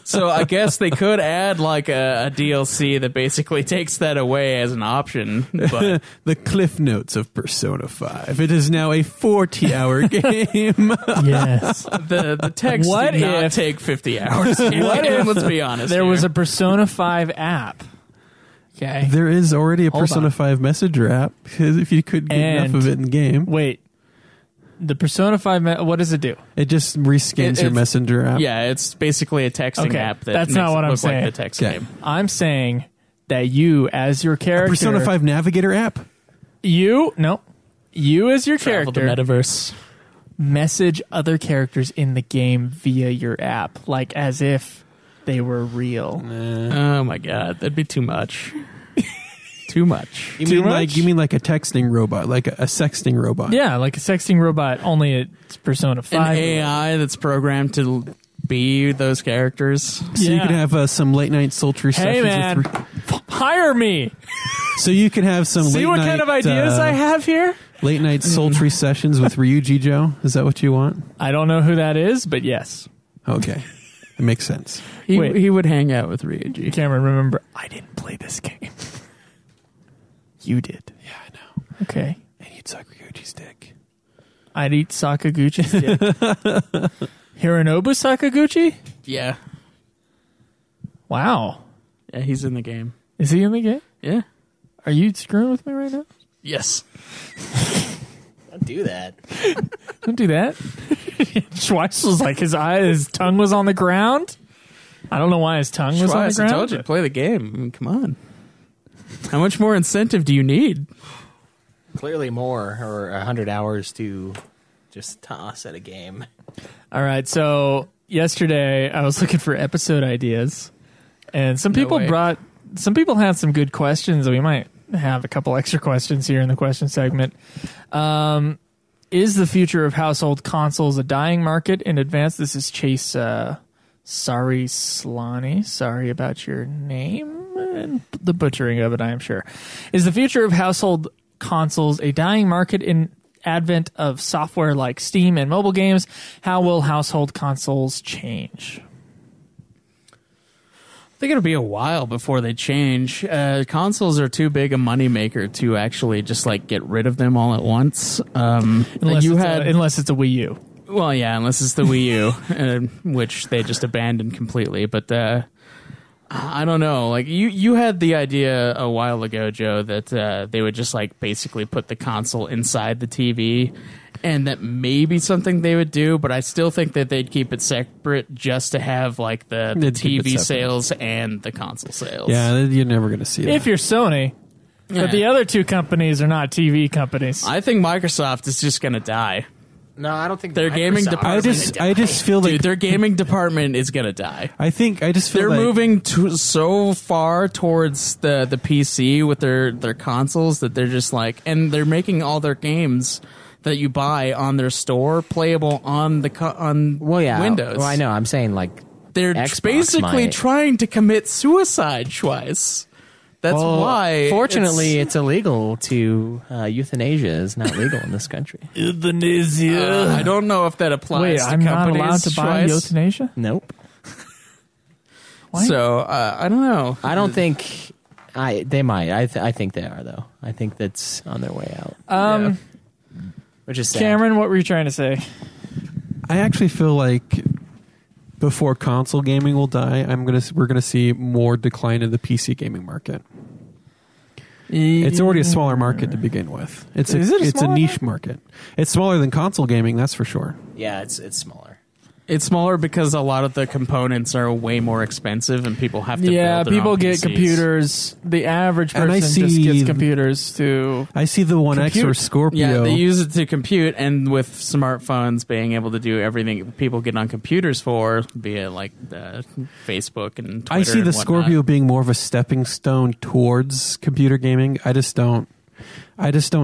So I guess they could add like a DLC that basically takes that away as an option. But The Cliff Notes of Persona 5. It is now a 40-hour game. Yes. the text What did not if- take 50 hours. What if Let's be honest. There here. was a Persona 5 app. Okay. There is already a Hold Persona on. 5 messenger app, if you could get enough And- of it in game. Wait. The Persona 5, what does it do? It just reskins your It's- messenger app. Yeah, it's basically a texting Okay, app that that's makes not what it I'm look saying. like the text Okay. game. I'm saying that you, as your character... Persona 5 Navigator app. No. You as your Travel the character metaverse. message other characters in the game via your app, like as if they were real. Oh my god, that'd be too much. Too much. You Too mean much? like a texting robot, like a sexting robot? Yeah, like a sexting robot, only it's Persona 5. An AI that's programmed to be those characters. So you Yeah. could have some late night sultry Hey, sessions. man, hire me. So you could have some See late what night, kind of ideas I have here? late night sultry sessions with Ryuji Joe. Is that what you want? I don't know who that is, but yes. Okay, it makes sense. Wait. He would hang out with Ryuji. Cameron, remember, I didn't play this game. You did. Yeah, I know. Okay. And you'd suck Ryuji's dick. I'd eat Sakaguchi's dick. Hironobu Sakaguchi? Yeah. Wow. Yeah, he's in the game. Is he in the game? Yeah. Are you screwing with me right now? Yes. Don't do that. Don't do that. Schweiss was like his tongue was on the ground. I don't know why his tongue was on the Schweiss, ground. I told you to play the game. I mean, come on. How much more incentive do you need? Clearly more, or 100 hours to just toss at a game. All right, so yesterday I was looking for episode ideas, and some people way. had some good questions. We might have a couple extra questions here in the question segment. Is the future of household consoles a dying market? In advance, this is Chase Sorry Slani. Sorry about your name and the butchering of it, I am sure. Is the future of household consoles a dying market in advent of software like Steam and mobile games? How will household consoles change? I think it'll be a while before they change. Consoles are too big a moneymaker to actually just like get rid of them all at once. Unless it's a Wii U. Well, yeah, unless it's the Wii U, which they just abandoned completely. But I don't know. Like you had the idea a while ago, Joe, that they would just like basically put the console inside the TV, and that may be something they would do. But I still think that they'd keep it separate just to have like the They'd keep it TV separate. sales and the console sales. Yeah, you're never going to see that. If you're Sony. Yeah. But the other two companies are not TV companies. I think Microsoft is just going to die. No, I don't think Their gaming department. I just feel like Dude, their gaming department is going to die. I just feel They're like moving so far towards the PC with their consoles that they're just like, and they're making all their games that you buy on their store playable on Windows. Well, I know. I'm saying like They're Xbox basically might. trying to commit suicide, Schweiss. That's why. Fortunately, it's illegal to euthanasia is not legal in this country. Euthanasia. I don't know if that applies Wait, to I'm not companies, allowed to buy Schweiss. euthanasia? Nope. Why? So I don't know. I don't think they might. I think they are though. I think that's on their way out. Yeah. Which is sad. Cameron, what were you trying to say? I actually feel like before console gaming will die, we're gonna see more decline in the PC gaming market. It's already a smaller market to begin with. It's Is it a it's a smaller niche market. It's smaller than console gaming, that's for sure. Yeah, it's smaller. It's smaller because a lot of the components are way more expensive, and people have to. Yeah, build their people own get PCs. computers. The average And I person just see- gets computers to. I see the One X or Compute. Scorpio. Yeah, they use it to compute, and with smartphones being able to do everything people get on computers for, via like Facebook and Twitter. I see and the whatnot. Scorpio being more of a stepping stone towards computer gaming. I just don't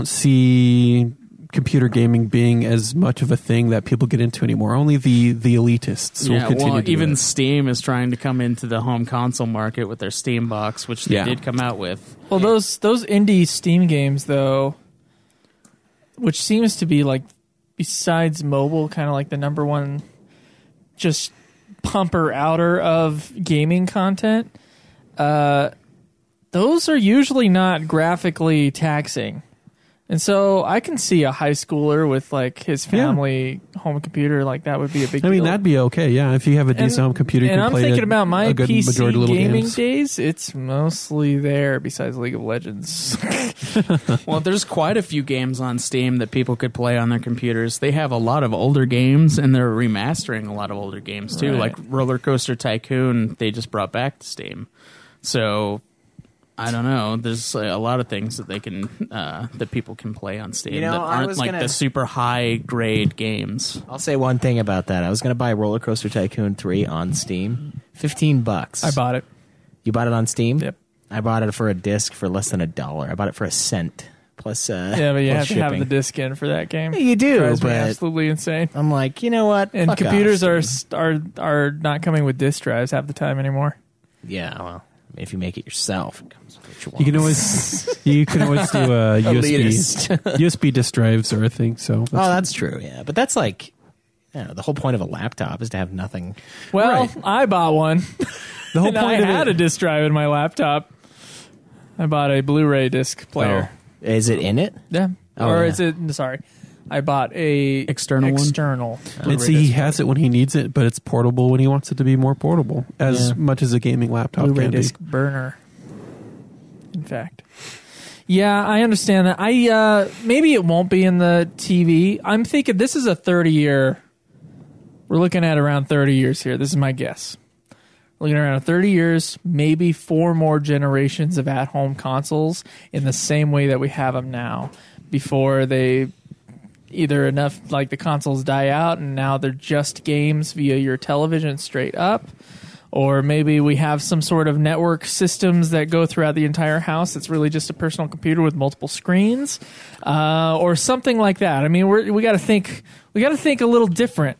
see computer gaming being as much of a thing that people get into anymore. Only the elitists will Yeah, continue well, to do even it. Steam is trying to come into the home console market with their Steam box, which they Yeah. did come out with. Well, those indie Steam games, though, which seems to be like, besides mobile, kind of like the number one just pumper outer of gaming content, those are usually not graphically taxing. And so I can see a high schooler with like his family home computer, like that would be a big deal. I mean, that'd be okay. Yeah, if you have a decent home computer, you and can I'm play thinking a about my good majority of PC little gaming games. days. It's mostly there, besides League of Legends. Well, there's quite a few games on Steam that people could play on their computers. They have a lot of older games, and they're remastering a lot of older games too, Right. like Roller Coaster Tycoon. They just brought back to Steam. So I don't know. There's a lot of things that they can that people can play on Steam that I aren't was like gonna- the super high grade games. I'll say one thing about that. I was going to buy Roller Coaster Tycoon 3 on Steam. $15. I bought it. You bought it on Steam? Yep. I bought it for a disc for less than $1. I bought it for a cent plus Yeah, but you plus have to have shipping. the disc in for that game. You do, Drives me but absolutely insane. I'm like, you know what? And Fuck computers off, are not coming with disc drives half the time anymore. Yeah, well, if you make it yourself, it comes with what You you can always do Elitist. USB disk drives are a thing. So Oh, that's true. Yeah, but that's like, the whole point of a laptop is to have nothing. Well, Right. I bought one. the whole And I point of had it. a disc drive in my laptop. I bought a Blu-ray disc player. Is it in it? Yeah. Oh, or yeah. is it? Sorry, I bought a External one? external. And Blu-ray see, he disc has it when he needs it, but it's portable when he wants it to be more portable, as Yeah. much as a gaming laptop Blu-ray can disc be. burner. In fact, yeah, I understand that. Maybe it won't be in the TV. I'm thinking this is a 30-year. We're looking at around 30 years here. This is my guess. Looking around 30 years, maybe 4 more generations of at-home consoles in the same way that we have them now, before they either enough like the consoles die out and now they're just games via your television straight up, or maybe we have some sort of network systems that go throughout the entire house. It's really just a personal computer with multiple screens, or something like that. I mean, we got to think. We got to think a little different.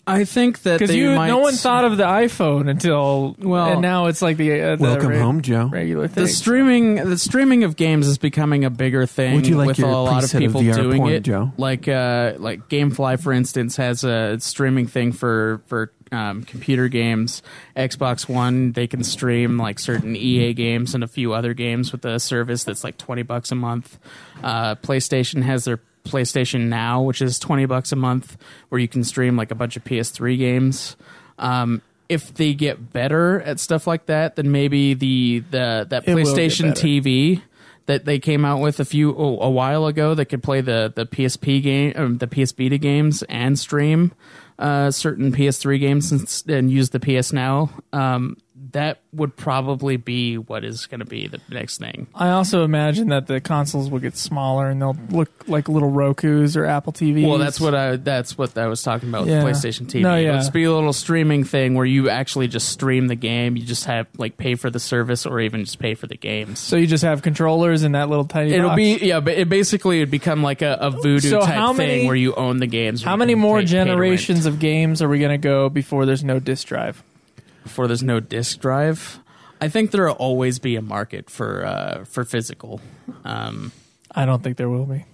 I think that Because no one thought of the iPhone until and now it's like the Welcome home, Joe. regular thing. the streaming of games is becoming a bigger thing. Would you like with your a lot of preset of people VR doing porn, it? Joe? Like GameFly, for instance, has a streaming thing for computer games. Xbox One, they can stream like certain EA games and a few other games with a service that's like $20 a month. PlayStation has their PlayStation Now, which is $20 a month, where you can stream like a bunch of PS3 games. If they get better at stuff like that, then maybe that It will get PlayStation better. TV that they came out with a while ago that could play the PSP game, the PS Vita games, and stream certain PS3 games and use the PS Now. That would probably be what is going to be the next thing. I also imagine that the consoles will get smaller and they'll look like little Rokus or Apple TVs. Well, that's what I was talking about with Yeah. PlayStation TV. No, yeah. It'll just be a little streaming thing where you actually just stream the game. You just have like pay for the service or even just pay for the games. So you just have controllers in that little tiny It'll box? be but it basically would become like a voodoo So type how thing many- where you own the games. How many more generations of games are we going to go before there's no disc drive? before there's no disc drive? I think there'll always be a market for physical. I don't think there will be.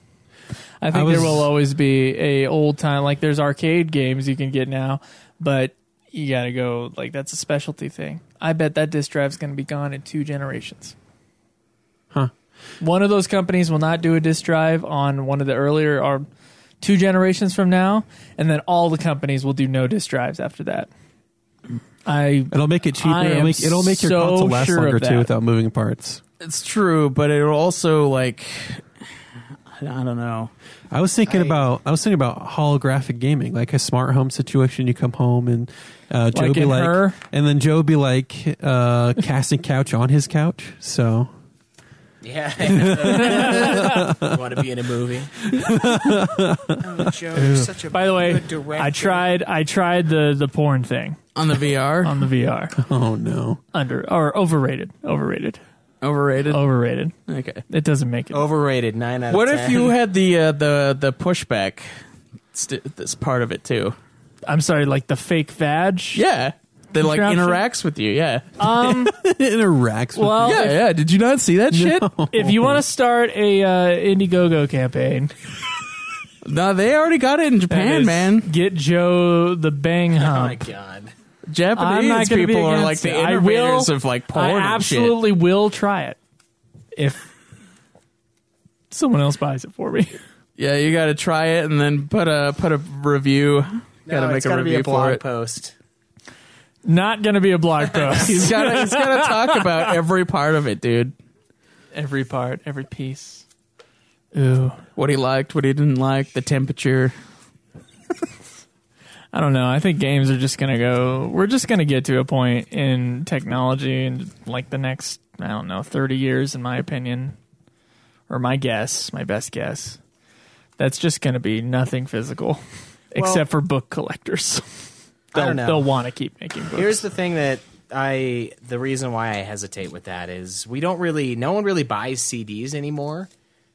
I think there will always be a old time, like there's arcade games you can get now, but you got to go, like that's a specialty thing. I bet that disc drive's going to be gone in 2 generations. Huh. One of those companies will not do a disc drive on one of the earlier, or 2 generations from now, and then all the companies will do no disc drives after that. It'll make it cheaper. I am It'll make your so console last sure of longer that. too without moving parts. It's true, but it'll also like I don't know. I was thinking about holographic gaming, like a smart home situation. You come home and Joe Like be in like, Her? and then Joe be like casting couch on his couch. So Yeah. You want to be in a movie? Joe, such a By the way, good director. I tried the porn thing On the VR, on the VR. oh no, Overrated. overrated. Overrated. Okay. It doesn't make it. Overrated. 9 out of What 10. if you had the pushback? This part of it too. I'm sorry, like the fake vag. Yeah, that like Contraption? interacts with you. Yeah. it interacts with Well, Yeah, yeah. Did you not see that shit? if you want to start a Indiegogo campaign, No, they already got it in that Japan, is man. get Joe the bang Oh hump. my god. I'm Japanese not going to be people are like against the it. innovators of like porn I and shit. absolutely will try it if someone else buys it for me. Yeah, you got to try it and then put a review. Got to make it's a gotta be review a for blog it. post. Not going to be a blog post. He's got to talk about every part of it, dude. Every part, every piece. Ooh. What he liked, what he didn't like, the temperature. I don't know. I think games are just going to go. We're just going to get to a point in technology in like the next, I don't know, 30 years, in my opinion, or my best guess. That's just going to be nothing physical, except for book collectors. I don't know. They'll want to keep making books. Here's the thing that the reason why I hesitate with that is no one really buys CDs anymore,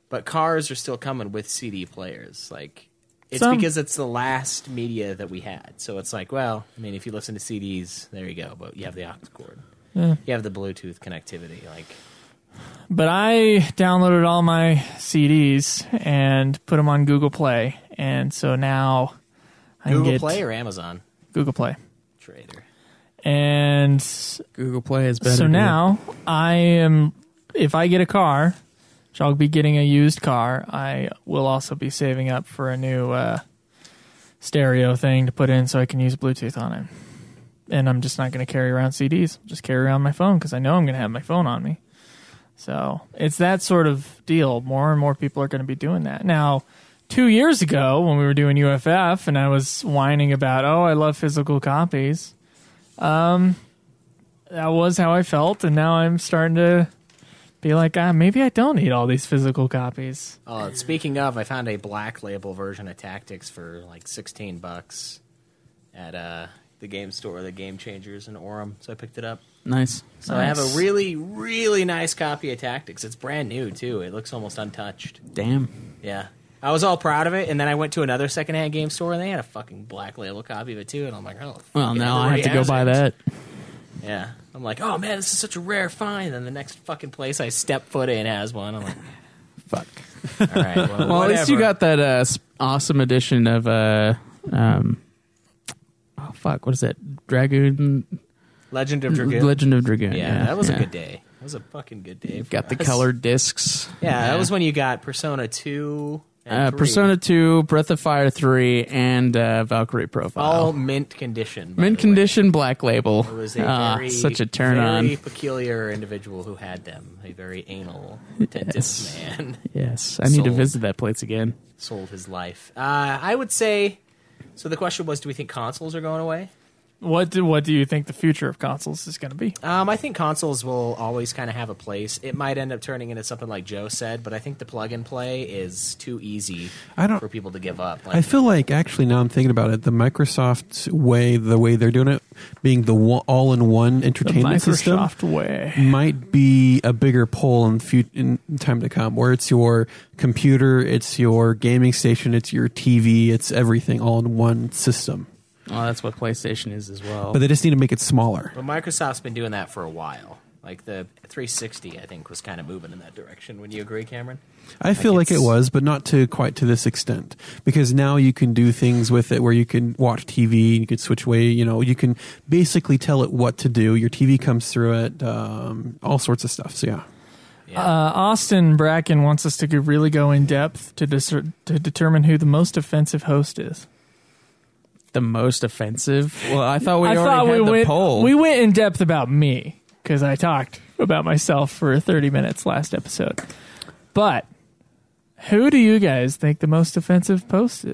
but cars are still coming with CD players. Like, it's because it's the last media that we had. So it's like, well, I mean, if you listen to CDs, there you go. But you have the aux cord. Yeah. You have the Bluetooth connectivity. Like, But I downloaded all my CDs and put them on Google Play, and so now I Google can get Play or Amazon? Google Play. Trader. And Google Play is better. so now if I get a car, which I'll be getting a used car, I will also be saving up for a new stereo thing to put in so I can use Bluetooth on it. And I'm just not going to carry around CDs. Just carry around my phone because I know I'm going to have my phone on me. So it's that sort of deal. More and more people are going to be doing that. Now, 2 years ago when we were doing UFF and I was whining about, I love physical copies, that was how I felt. And now I'm starting to be like, maybe I don't need all these physical copies. Speaking of, I found a black label version of Tactics for like $16 at the game store, the Game Changers in Orem. So I picked it up. Nice. So I have a really, really nice copy of Tactics. It's brand new, too. It looks almost untouched. Damn. Yeah. I was all proud of it, and then I went to another secondhand game store, and they had a fucking black label copy of it, too. And I'm like, well, now I have to go buy that. Yeah. I'm like, oh, man, this is such a rare find. And then the next fucking place I step foot in has one. I'm like, fuck. All right, well, at least you got that awesome edition of, what is that? Legend of Dragoon. Legend of Dragoon. Yeah, that was a good day. That was a fucking good day. Got the colored discs. Yeah, that was when you got Persona 2 and 3. Persona 2, Breath of Fire 3, and Valkyrie Profile. All mint condition. Mint condition, black label. It was a such a turn on. Very peculiar individual who had them. A very anal, attentive man. Yes, I need to visit that place again. Sold his life. I would say. So the question was, do we think consoles are going away? What do you think the future of consoles is going to be? I think consoles will always kind of have a place. It might end up turning into something like Joe said, but I think the plug and play is too easy for people to give up. I feel like, actually, now I'm thinking about it, the Microsoft way, the way they're doing it, being the all-in-one entertainment system, way might be a bigger pull in time to come, where it's your computer, it's your gaming station, it's your TV, it's everything all in one system. Oh, that's what PlayStation is as well. But they just need to make it smaller. But Microsoft's been doing that for a while. Like the 360, I think, was kind of moving in that direction. Would you agree, Cameron? I feel like it was, but not quite to this extent. Because now you can do things with it where you can watch TV, you can switch away, you can basically tell it what to do. Your TV comes through it, all sorts of stuff. So, yeah. Austin Bracken wants us to really go in depth to determine who the most offensive host is. The most offensive? Well, I thought we already had the poll. We went in depth about me because I talked about myself for 30 minutes last episode. But who do you guys think the most offensive host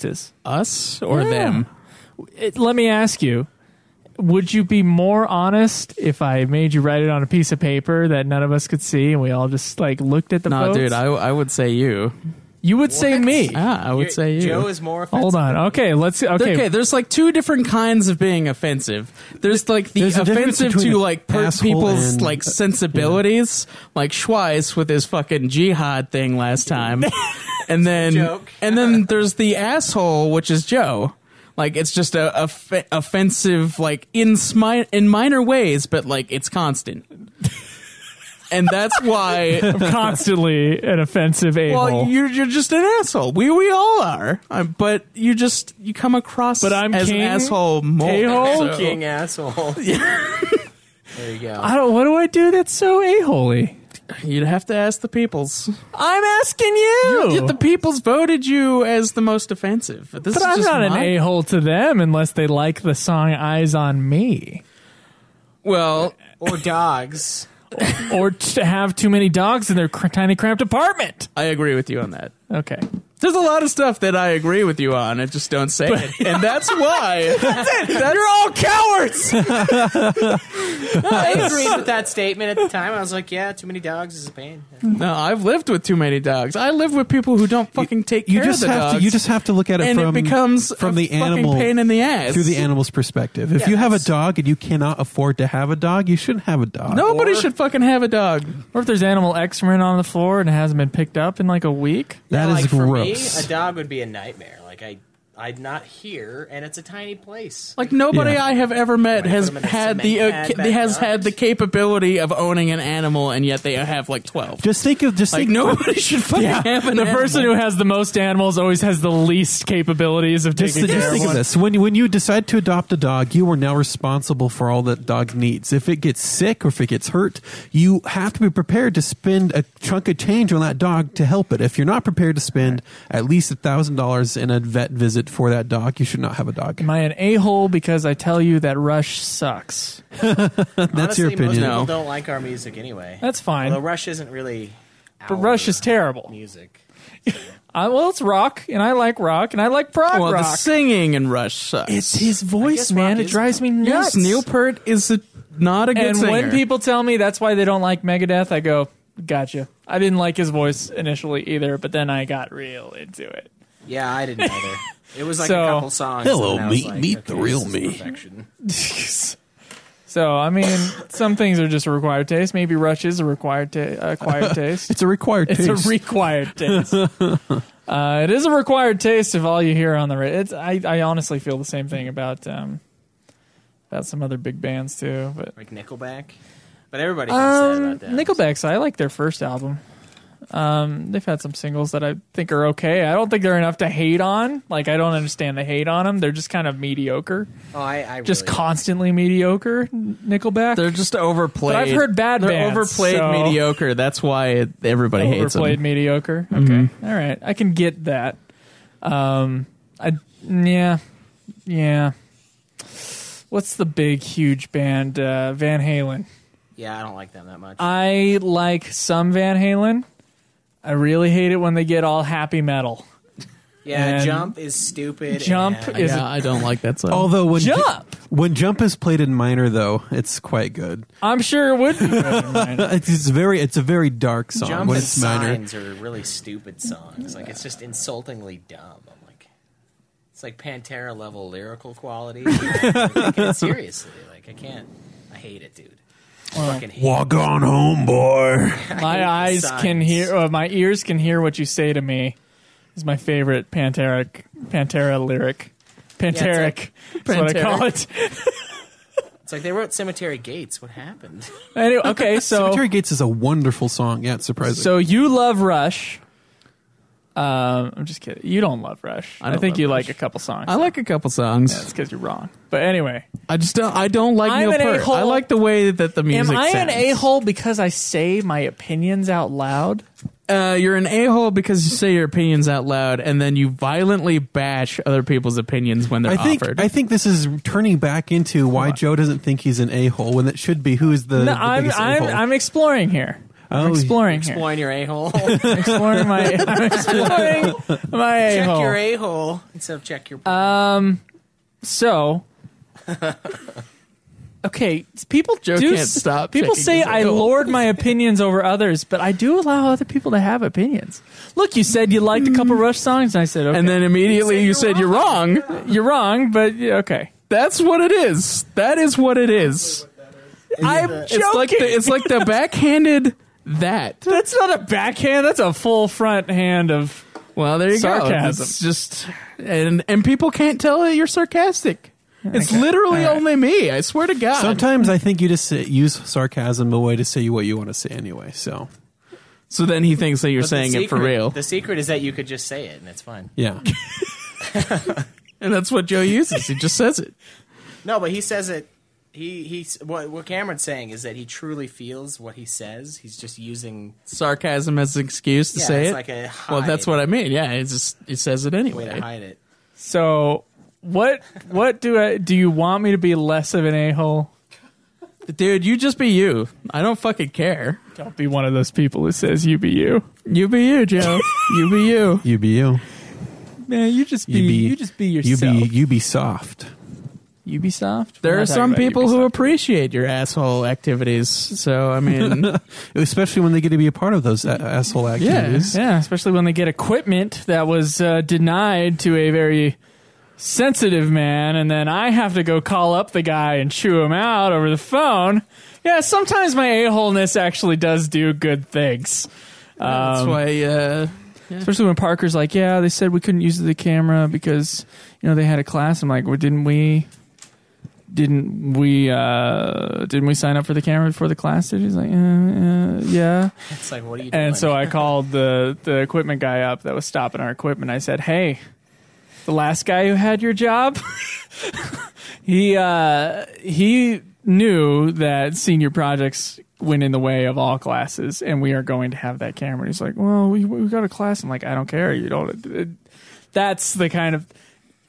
is? Us or them? Let me ask you. Would you be more honest if I made you write it on a piece of paper that none of us could see and we all just looked at the votes? No, dude, I would say you. You would say me. Yeah, I would say you. Joe is more offensive. Hold on. Okay, let's see. Okay, there's two different kinds of being offensive. There's the offensive to people's sensibilities, like Schweiss with his fucking jihad thing last time. and then there's the asshole, which is Joe. It's just offensive in minor ways, but it's constant. And that's why I'm constantly an offensive a-hole. Well, you're just an asshole. We all are. But you come across as an asshole more. A-hole? King asshole. Yeah. There you go. What do I do that's so a-holy? You'd have to ask the peoples. I'm asking you. The peoples voted you as the most offensive. But I'm not an a-hole to them unless they like the song Eyes on Me. Well, or dogs. Or to have too many dogs in their tiny cramped apartment. I agree with you on that. Okay. There's a lot of stuff that I agree with you on. I just don't say it. And that's why. You're all cowards. I agreed with that statement at the time. I was like, yeah, too many dogs is a pain. No, I've lived with too many dogs. I live with people who don't fucking take care of the dogs. You just have to look at it and from it becomes from a the animal fucking pain in the ass. through the animal's perspective. If you have a dog and you cannot afford to have a dog, you shouldn't have a dog. Nobody should fucking have a dog. Or if there's animal excrement on the floor and it hasn't been picked up in like a week. That is like for gross. me, a dog would be a nightmare. Like I'm not here, and it's a tiny place. Like nobody Yeah. I have ever met Right, has put 'em in a had cement pad back has up. had the capability of owning an animal, and yet they have like 12. Just think of Like nobody should fucking have an The animal. person who has the most animals always has the least capabilities of Just taking care think of of one. this. When you decide to adopt a dog, you are now responsible for all that dog needs. If it gets sick or if it gets hurt, you have to be prepared to spend a chunk of change on that dog to help it. If you're not prepared to spend at least $1,000 in a vet visit for that dog, you should not have a dog. Am I an a-hole because I tell you that Rush sucks? That's Honestly, your opinion. most people No. don't like our music anyway. That's fine. Although Rush isn't really But our Rush is terrible. music. Well, it's rock, and I like prog Well, the rock. singing in Rush sucks. It's his voice, guess man. rock It is drives me nuts. yes, Neil Peart is not a good And singer. when people tell me that's why they don't like Megadeth, I go, gotcha. I didn't like his voice initially either, but then I got real into it. Yeah, I didn't either. It was like So- a couple songs. Hello, and I was meet- like, meet okay, the real this is me. perfection. So, I mean, some things are just a required taste. Maybe Rush is a acquired taste. It's a required taste. It's a required taste. It is a required taste of all you hear on the radio. I honestly feel the same thing about some other big bands too. But Like Nickelback. But everybody can say about that. Nickelback's, I like their first album. They've had some singles that I think are okay. I don't think they're enough to hate on. Like, I don't understand the hate on them. They're just kind of mediocre. Oh, I Just really, constantly mediocre, Nickelback. They're just overplayed. But I've heard bad They're bands, overplayed so- mediocre. That's why everybody hates them. Overplayed mediocre. Okay. All right. I can get that. Yeah. What's the big, huge band? Van Halen. Yeah, I don't like them that much. I like some Van Halen. I really hate it when they get all happy metal. yeah, and Jump is stupid. Jump and- is Yeah, I don't like that song. Although Jump. when Jump is played in minor, though, it's quite good. I'm sure it would be good in mine. It's a very dark song Jump when and it's minor. Signs are really stupid songs. Like, it's just insultingly dumb. I'm like, it's like Pantera level lyrical quality. I'm taking it seriously. Like, I can't. I hate it, dude. I fucking hate Walk on home, boy. My eyes can hear, my ears can hear what you say to me. Is my favorite Pantera lyric. Panteric. That's what I call it. It's like they wrote Cemetery Gates. What happened? Anyway, okay, so Cemetery Gates is a wonderful song. Yeah, it's surprising. so you love Rush. I'm just kidding. You don't love Rush. I don't think love you Rush. like a couple songs. I like a couple songs. That's because you're wrong. But anyway, I don't like I'm Neil an Peart. a-hole. I like the way that the music am I sounds. an a-hole because I say my opinions out loud? You're an a-hole because you say your opinions out loud and then you violently bash other people's opinions when they're offered. I think this is turning back into why Joe doesn't think he's an a-hole when it should be who is the, No, the biggest a-hole. I'm exploring here. I'm Oh, exploring here. Exploring your a-hole. Exploring my Check a-hole. your a-hole instead of check your... So, okay, people Joe do can't stop People checking say his I a-hole. lord my opinions over others, but I do allow other people to have opinions. Look, you said you liked a couple Rush songs, and I said okay. and then immediately you said you're wrong. You're wrong, but yeah, okay. That's what it is. That is what it is. I'm joking. It's like the backhanded that. That's not a backhand. That's a full front hand of. Well, there you Sarcasm. go. It's just and people can't tell that you're sarcastic. It's literally All right. only me. I swear to God. Sometimes I think you just use sarcasm a way to say what you want to say anyway. So So then he thinks that you're But the saying it for secret- real, The secret is that you could just say it, and it's fine. yeah, and that's what Joe uses. He just says it. No, but he says it. He's what Cameron's saying is that he truly feels what he says. He's just using Sarcasm as an excuse to say it's it. like a Well, hide, that's what I mean. Yeah, it's just he says it way anyway. to hide it. So, what do you want me to be less of an a-hole? Dude, you just be you. I don't fucking care. Don't be one of those people who says you be you. You be you, Joe. You be you. You be you. Man, you just be yourself. You be soft. Ubisoft? There are some people who appreciate your asshole activities. So, I mean... Especially when they get to be a part of those asshole activities. Yeah, especially when they get equipment that was denied to a very sensitive man, and then I have to go call up the guy and chew him out over the phone. Yeah, sometimes my a-holeness actually does do good things. That's why... Yeah. Especially when Parker's like, yeah, they said we couldn't use the camera because, they had a class. I'm like, well, didn't we sign up for the camera before the class did? He's like, yeah. It's like, what are you doing? And so I called the equipment guy up that was stopping our equipment. I said, hey, the last guy who had your job, he knew that senior projects went in the way of all classes, and we are going to have that camera. And he's like, well, we got a class. I'm like, I don't care. You don't. That's the kind of.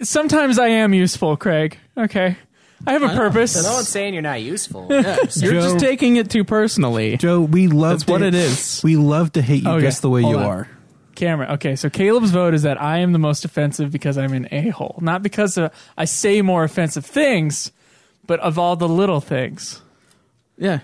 Sometimes I am useful, Craig. Okay, I have a purpose. So no one's saying you're not useful. Yeah, you're just taking it too personally. Joe, we love That's what it is. We love to hate you just the way you are. Camera. Okay, so Caleb's vote is that I am the most offensive because I'm an a-hole. Not because I say more offensive things, but of all the little things. Yeah.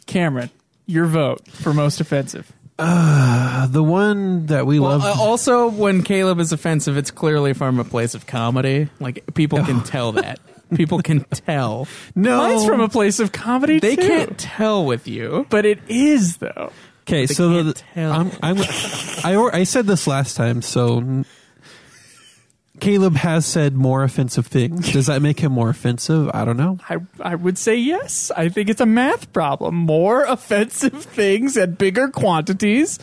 Cameron, your vote for most offensive. The one that we love. Also, when Caleb is offensive, it's clearly from a place of comedy. Like, people can tell that. People can tell. No. Mine's from a place of comedy, They too. can't tell with you. But it is, though. Okay, They so can't tell. I said this last time, so Caleb has said more offensive things. Does that make him more offensive? I don't know. I would say yes. I think it's a math problem. More offensive things at bigger quantities.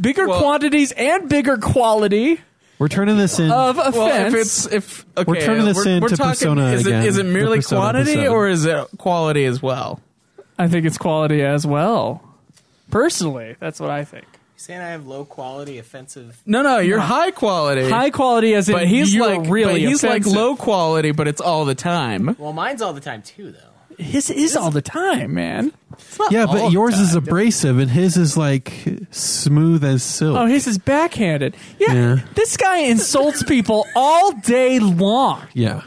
Quantities and bigger quality We're turning this in. of offense. We're turning this into Persona again. Is it merely The Persona quantity episode. or is it quality as well? I think it's quality as well. Personally, that's what I think. Saying I have low quality, offensive. No, you're high quality. High quality as in but he's you're like really but he's offensive. like low quality, but it's all the time. Well, mine's all the time too, though. His is all the time, man. Yeah, all but the yours is time. abrasive and his is like smooth as silk. Oh, his is backhanded. Yeah, Yeah. this guy insults people all day long. Yeah.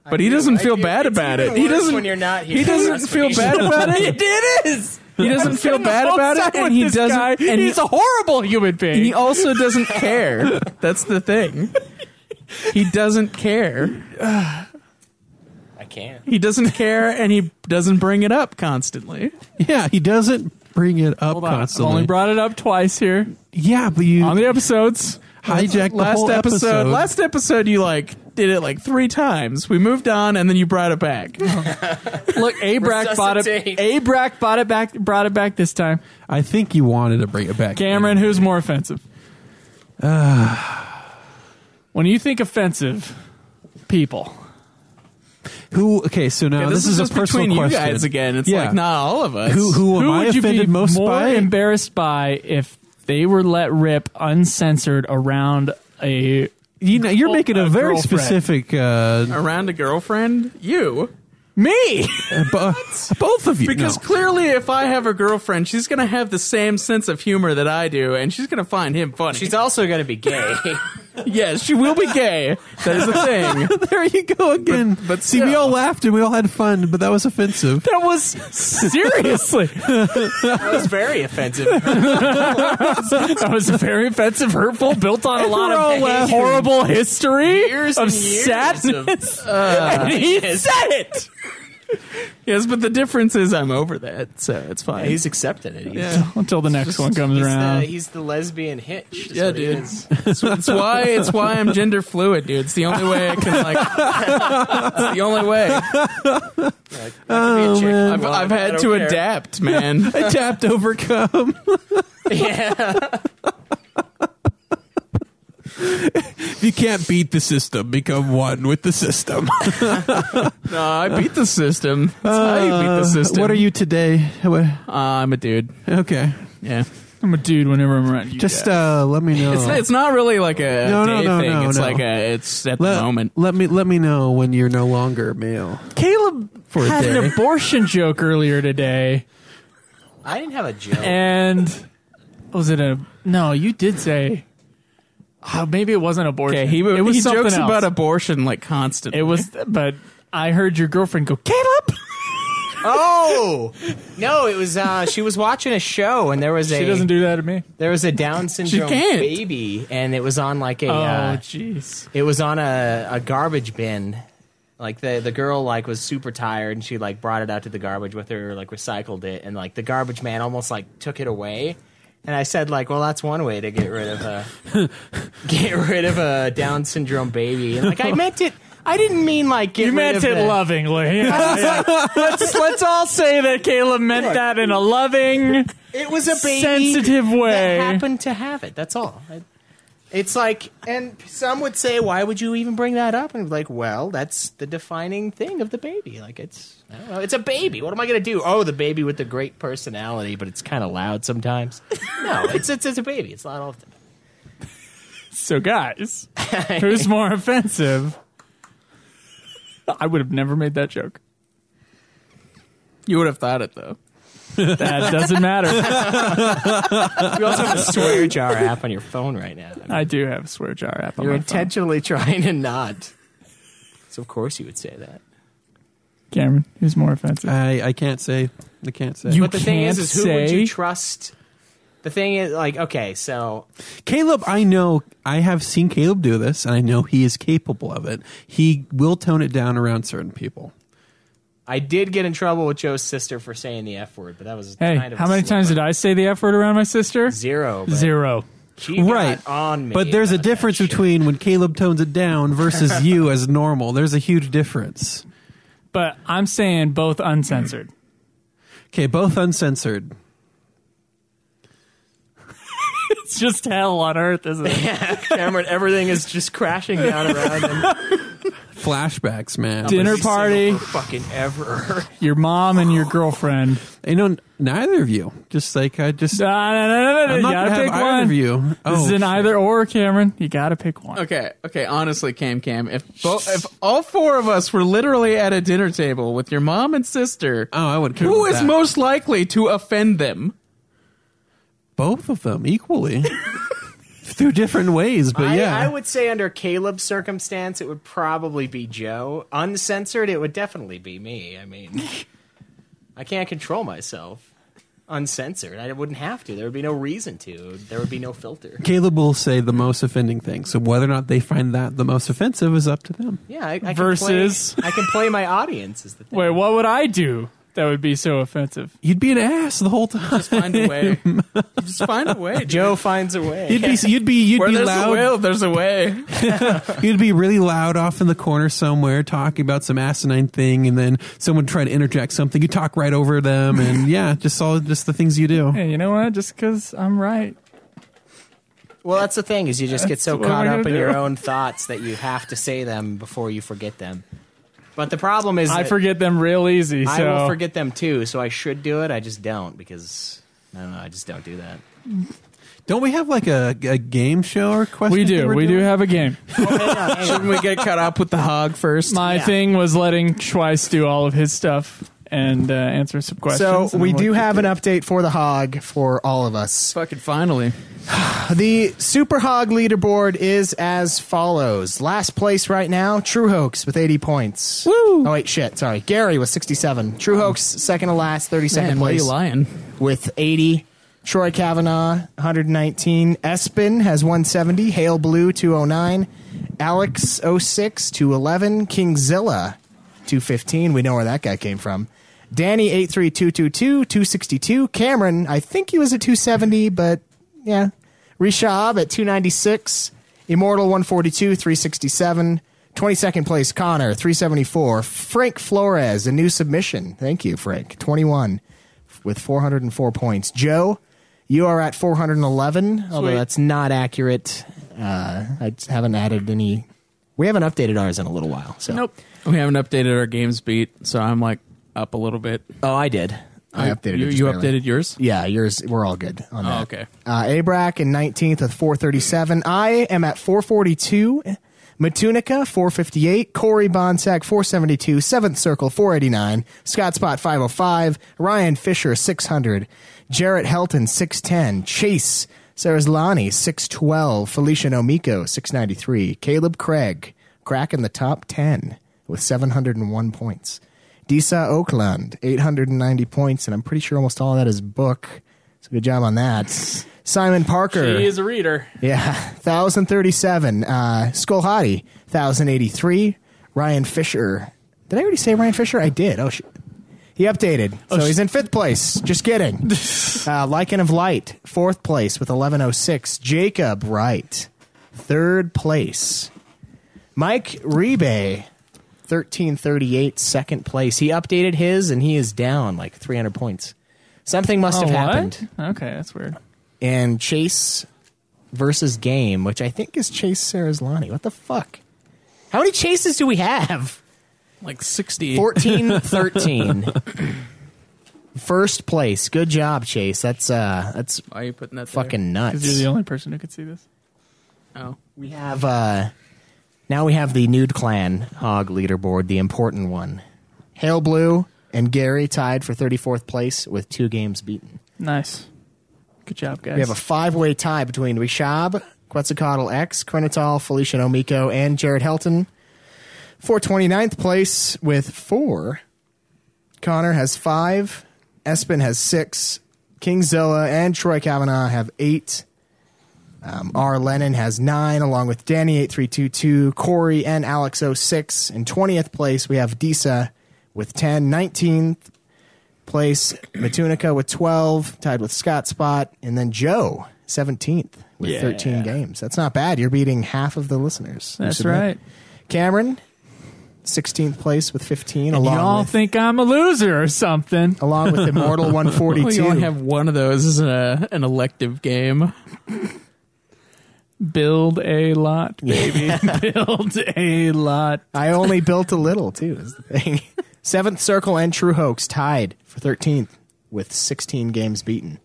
But he doesn't feel bad about it. He doesn't. When you're not here. He doesn't feel bad about it. It is. He doesn't feel bad about it, and he doesn't. And he's a horrible human being. he also doesn't care. That's the thing. He doesn't care. I can't. He doesn't care, and he doesn't bring it up constantly. Yeah, he doesn't bring it up Hold on. I've constantly. only brought it up twice here Yeah, but you on the episodes. hijacked the whole episode. Last episode, you did it 3 times. We moved on, and then you brought it back. Look, Abrac brought it. Resuscitate. Abrac brought it back this time. I think you wanted to bring it back. Cameron, who's more offensive? When you think offensive people, Who? Okay, so now this is a just personal between question. you guys again. It's Yeah. not all of us. Who am I would you offended be most more by? embarrassed by if they were let rip uncensored around a? You're making a very girlfriend. specific. Around a girlfriend? You. Me. Both of you. Because clearly, if I have a girlfriend, she's going to have the same sense of humor that I do, and she's going to find him funny. She's also going to be gay. Yes, she will be gay. That is the thing. There you go again. But see, we all laughed and we all had fun, but that was offensive. That was seriously. That was very offensive. That was very offensive, hurtful, built on a lot We're all of laughing. horrible history Years of and years sadness. of- and he said it. Yes, but the difference is I'm over that, so it's fine. He's accepted it. He's, yeah. Until the next one comes around. he's the lesbian hitch. Yeah, dude. It's why I'm gender fluid, dude. It's the only way I can it's the only way. I've had to adapt, man. Adapt, overcome. Yeah. If you can't beat the system, become one with the system. No, I beat the system. That's how you beat the system. What are you today? I'm a dude. Okay. Yeah. I'm a dude whenever I'm around you. Just guys. let me know. It's not really like a No, day no, thing. no, It's no. like it's at the moment. Let me know when you're no longer male. Caleb For a had an day. abortion joke earlier today, I didn't have a joke. and was it a? No, you did say. Maybe it wasn't abortion. Okay, it was he something jokes else. about abortion like constantly. It was, but I heard your girlfriend go, Caleb. Oh no! It was she was watching a show and there was She doesn't do that to me. there was a Down syndrome can't. baby and it was on like a Oh, jeez. it was on a garbage bin. Like the girl like was super tired and she like brought it out to the garbage with her, like recycled it, and like the garbage man almost like took it away. And I said like, well, that's one way to get rid of a Down syndrome baby. And like I meant it. I didn't mean like get You rid meant of it the, lovingly. Let's all say that Caleb meant that in a loving, It was a baby sensitive way. that happened to have it. That's all. It's like, and some would say, why would you even bring that up? And like, well, that's the defining thing of the baby. Like, I don't know, it's a baby. What am I going to do? Oh, the baby with the great personality, but it's kind of loud sometimes. No, it's a baby. It's not often. So, guys, who's more offensive? I would have never made that joke. You would have thought it though. That doesn't matter. You also have a swear jar app on your phone right now. I do have a swear jar app on You're my phone. intentionally trying to not. So, of course, you would say that. Cameron, who's more offensive? I can't say. I can't say. You But the thing can't is who would say- you trust? The thing is, like, okay, so Caleb, I know, I have seen Caleb do this, and I know he is capable of it. He will tone it down around certain people. I did get in trouble with Joe's sister for saying the F word, but that was Hey, kind of how many times did I say the F word around my sister? Zero. But Zero. She got Right. on me. But there's a about that difference shit. between when Caleb tones it down versus you as normal. There's a huge difference. But I'm saying both uncensored. Okay, both uncensored. It's just hell on earth, isn't it? Cameron, everything is just crashing down around him. Flashbacks, man. Dinner party, For fucking ever. your mom and your girlfriend. You know, neither of you. Just like, I just... No. I'm You not gotta gonna have pick either one. of you. This Oh, is an shit. either or, Cameron. You gotta pick one. Okay. Honestly, Cam, if all four of us were literally at a dinner table with your mom and sister, Oh, I would. who is most likely to offend them? Both of them equally. Through different ways, but yeah. I would say under Caleb's circumstance, it would probably be Joe. Uncensored, it would definitely be me. I mean, I can't control myself. Uncensored, I wouldn't have to. There would be no reason to. There would be no filter. Caleb will say the most offending thing. So whether or not they find that the most offensive is up to them. Yeah, I Versus- I can play my audience is the thing. Wait, what would I do that would be so offensive? You'd be an ass the whole time. Just find a way. Just find a way. dude. Joe finds a way. You'd be Where there's loud. a will, there's a way. You'd be really loud off in the corner somewhere talking about some asinine thing, and then someone try to interject something. You talk right over them, and yeah, just the things you do. Hey, you know what? Just because I'm right. Well, that's the thing is you just get so That's what caught I'm up in gonna your do. own thoughts that you have to say them before you forget them. But the problem is I that forget them real easy. I So will forget them too, so I should do it. I just don't because I don't know. I just don't do that. Don't we have like a game show or question? we do. that we're We do doing? have a game. Shouldn't we get caught up with the hog first? My Yeah. thing was letting Schweiss do all of his stuff and answer some questions. So and we then do we'll have keep an it. update for the hog for all of us. Fucking finally. The Super Hog leaderboard is as follows. Last place right now, True Hoax with 80 points. Woo! Oh, wait, shit. Sorry. Gary with 67. True Hoax, second to last, 32nd Man, why are you place lying? with 80. Troy Kavanaugh, 119. Espen has 170. Hailblue, 209. Alex, 06, 211. Kingzilla, 215. We know where that guy came from. Danny, 83222, 262. Cameron, I think he was at 270, but yeah. Rishab at 296. Immortal 142, 367. 22nd place Connor, 374. Frank Flores, a new submission. Thank you, Frank. 21 with 404 points. Joe, you are at 411, although Sweet. that's not accurate. I haven't added any. We haven't updated ours in a little while. So. Nope. We haven't updated our games beat, so I'm like up a little bit. Oh, I did. I updated it. You just barely. updated yours? Yeah, yours. We're all good on that. Oh, okay. Abrac in 19th with 437. I am at 442. Matunica 458. Corey Bonsack 472. Seventh Circle 489. Scott Spot 505. Ryan Fisher 600. Jarrett Helton 610. Chase Saraslani 612. Felicia Nomiko 693. Caleb Craig cracking the top 10 with 701 points. Disa Oakland, 890 points, and I'm pretty sure almost all of that is book. So good job on that. Simon Parker. She is a reader. Yeah, 1,037. Skull Hottie, 1,083. Ryan Fisher. Did I already say Ryan Fisher? I did. Oh, he updated. So he's in 5th place. Just kidding. Lycan of Light, 4th place with 1,106. Jacob Wright, 3rd place. Mike Rebe, 1338, 2nd place. He updated his, and he is down like 300 points. Something must have happened. Okay, that's weird. And Chase versus Game, which I think is Chase Saraslani. What the fuck? How many chases do we have? Like 60. 14-13. 1st place. Good job, Chase. That's Why are you putting that there? fucking nuts. Because you're the only person who could see this. Oh. We have now we have the Nude Clan Hog leaderboard, the important one. Hailblue and Gary tied for 34th place with 2 games beaten. Nice. Good job, guys. We have a 5-way tie between Rishab, Quetzalcoatl X, Krenatol, Felicia Nomiko, and Jared Helton for 29th place with 4. Connor has 5. Espen has 6. Kingzilla and Troy Kavanaugh have 8. R. Lennon has 9, along with Danny8322, Corey, and Alex06. In 20th place, we have Disa with 10. 19th place, Matunica with 12, tied with Scott Spot. And then Joe, 17th, with 13 games. That's not bad. You're beating half of the listeners. That's right. Cameron, 16th place with 15. And y'all think I'm a loser or something. Along with Immortal 142. Well, you only have one of those as an elective game. Build a lot, baby. Build a lot. I only built a little, too, is the thing. 7th Circle and True Hoax tied for 13th with 16 games beaten.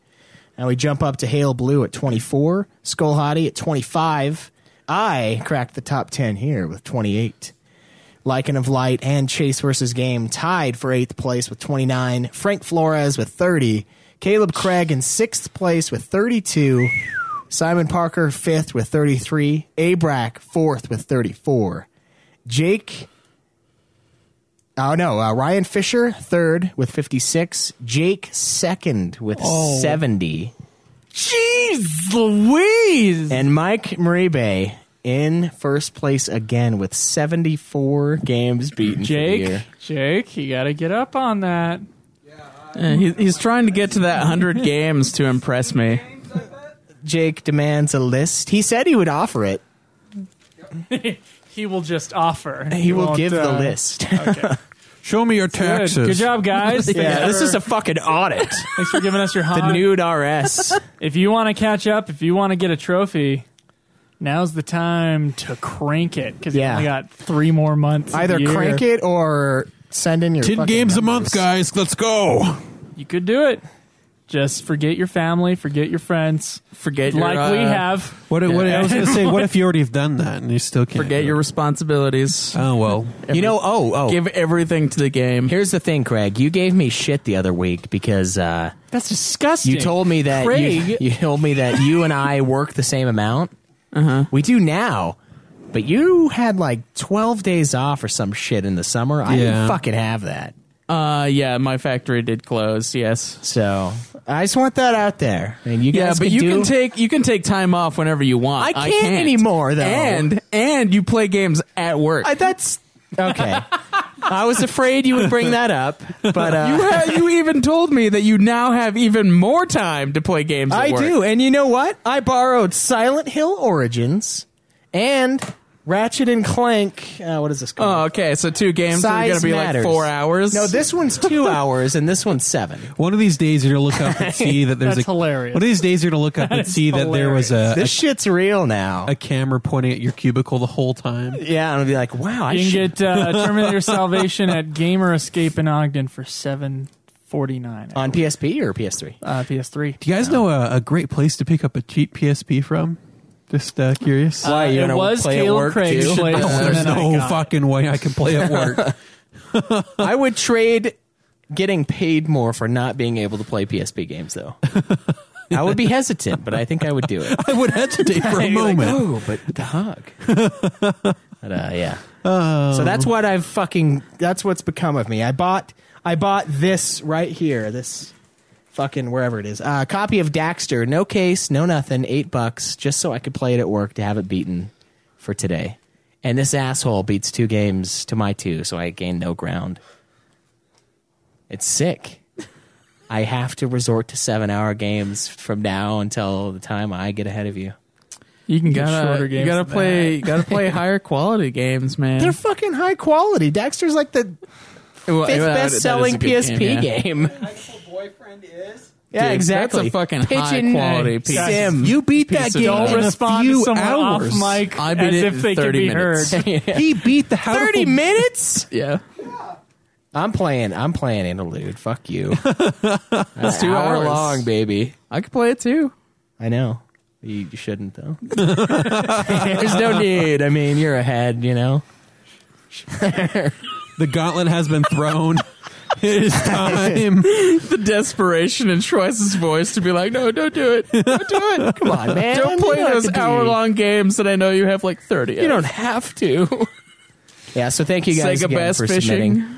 Now we jump up to Hailblue at 24. Skull Hottie at 25. I cracked the top 10 here with 28. Lycan of Light and Chase versus Game tied for 8th place with 29. Frank Flores with 30. Caleb Craig in 6th place with 32. Simon Parker 5th with 33. Abrac 4th with 34. Ryan Fisher 3rd with 56. Jake 2nd with 70. Jeez Louise! And Mike Muribe in 1st place again with 74 games beaten for the year. Jake, you got to get up on that. He's trying to get to that 100 games to impress me. Jake demands a list. He said he would offer it. He will just offer. He will won't, give the list. Okay. Show me your taxes. Good job, guys. Yeah, this is a fucking audit. Thanks for giving us your The hot. nude RS. If you want to catch up, if you want to get a trophy, now's the time to crank it because you only got 3 more months. Either crank it or send in your 10 games a month, guys. Let's go. You could do it. Just forget your family, forget your friends, Forget your, like we have. What I was going to say, what if you already have done that and you still can't? Forget your responsibilities. Oh, well. You know, Give everything to the game. here's the thing, Craig. You gave me shit the other week because That's disgusting. you told me that Craig. you told me that you and I work the same amount. We do now. But you had like 12 days off or some shit in the summer. I didn't fucking have that. Yeah, my factory did close. Yes. So I just want that out there. And you guys but you can take time off whenever you want. I can't anymore, though. And you play games at work. That's okay. I was afraid you would bring that up, but you even told me that you now have even more time to play games at work. I do. And you know what? I borrowed Silent Hill Origins and Ratchet and Clank. What is this called? Oh, okay. So 2 games are going to be matters. like 4 hours. No, this one's 2 hours and this one's 7. One of these days you're going to look up and see that there's That's hilarious. One of these days you're going to look up and see that there was This shit's real now. a camera pointing at your cubicle the whole time. Yeah, and I'll be like, wow, I You should. can get Terminator Salvation at Gamer Escape in Ogden for $7.50. $49 On PSP or PS3? PS3. Do you guys know a great place to pick up a cheap PSP from? Just curious. Why, you it gonna was play at Caleb work, Craig's too? place. Oh, and there's then I no got it. fucking way I can play at work. I would trade getting paid more for not being able to play PSP games, though. I would be hesitant, but I think I would do it. I would hesitate for a I'd be like, moment. oh, but the hug. But, yeah. So that's what that's what's become of me. I bought this right here. This fucking wherever it is. Copy of Daxter, no case, no nothing, $8, just so I could play it at work to have it beaten for today. And this asshole beats 2 games to my 2, so I gain no ground. It's sick. I have to resort to 7-hour games from now until the time I get ahead of you. You can get Gotta shorter games. than play. that. You gotta play higher quality games, man. They're fucking high quality. Daxter's like the Well, fifth that is best-selling a good PSP game. game. boyfriend is. Yeah, Dude, exactly. That's a fucking Pigeon high-quality piece. Sim. You beat that Piece of game dog. in Don't a respond few to someone hours. off mic I beat as it if in they can 30 be minutes. heard. He beat the hell 30 minutes? Yeah. I'm playing Interlude. Fuck you. That's 2 hour hours. long, baby. I could play it too. I know. You shouldn't, though. There's no need. I mean, you're ahead, you know? The gauntlet has been thrown. It is time. The desperation in Schweiss's voice to be like, no, don't do it. Don't do it. Come on, man. Don't play You have those to be- hour-long games that I know you have like 30 You don't have to. Yeah, so thank you guys Sega again bass for fishing. submitting.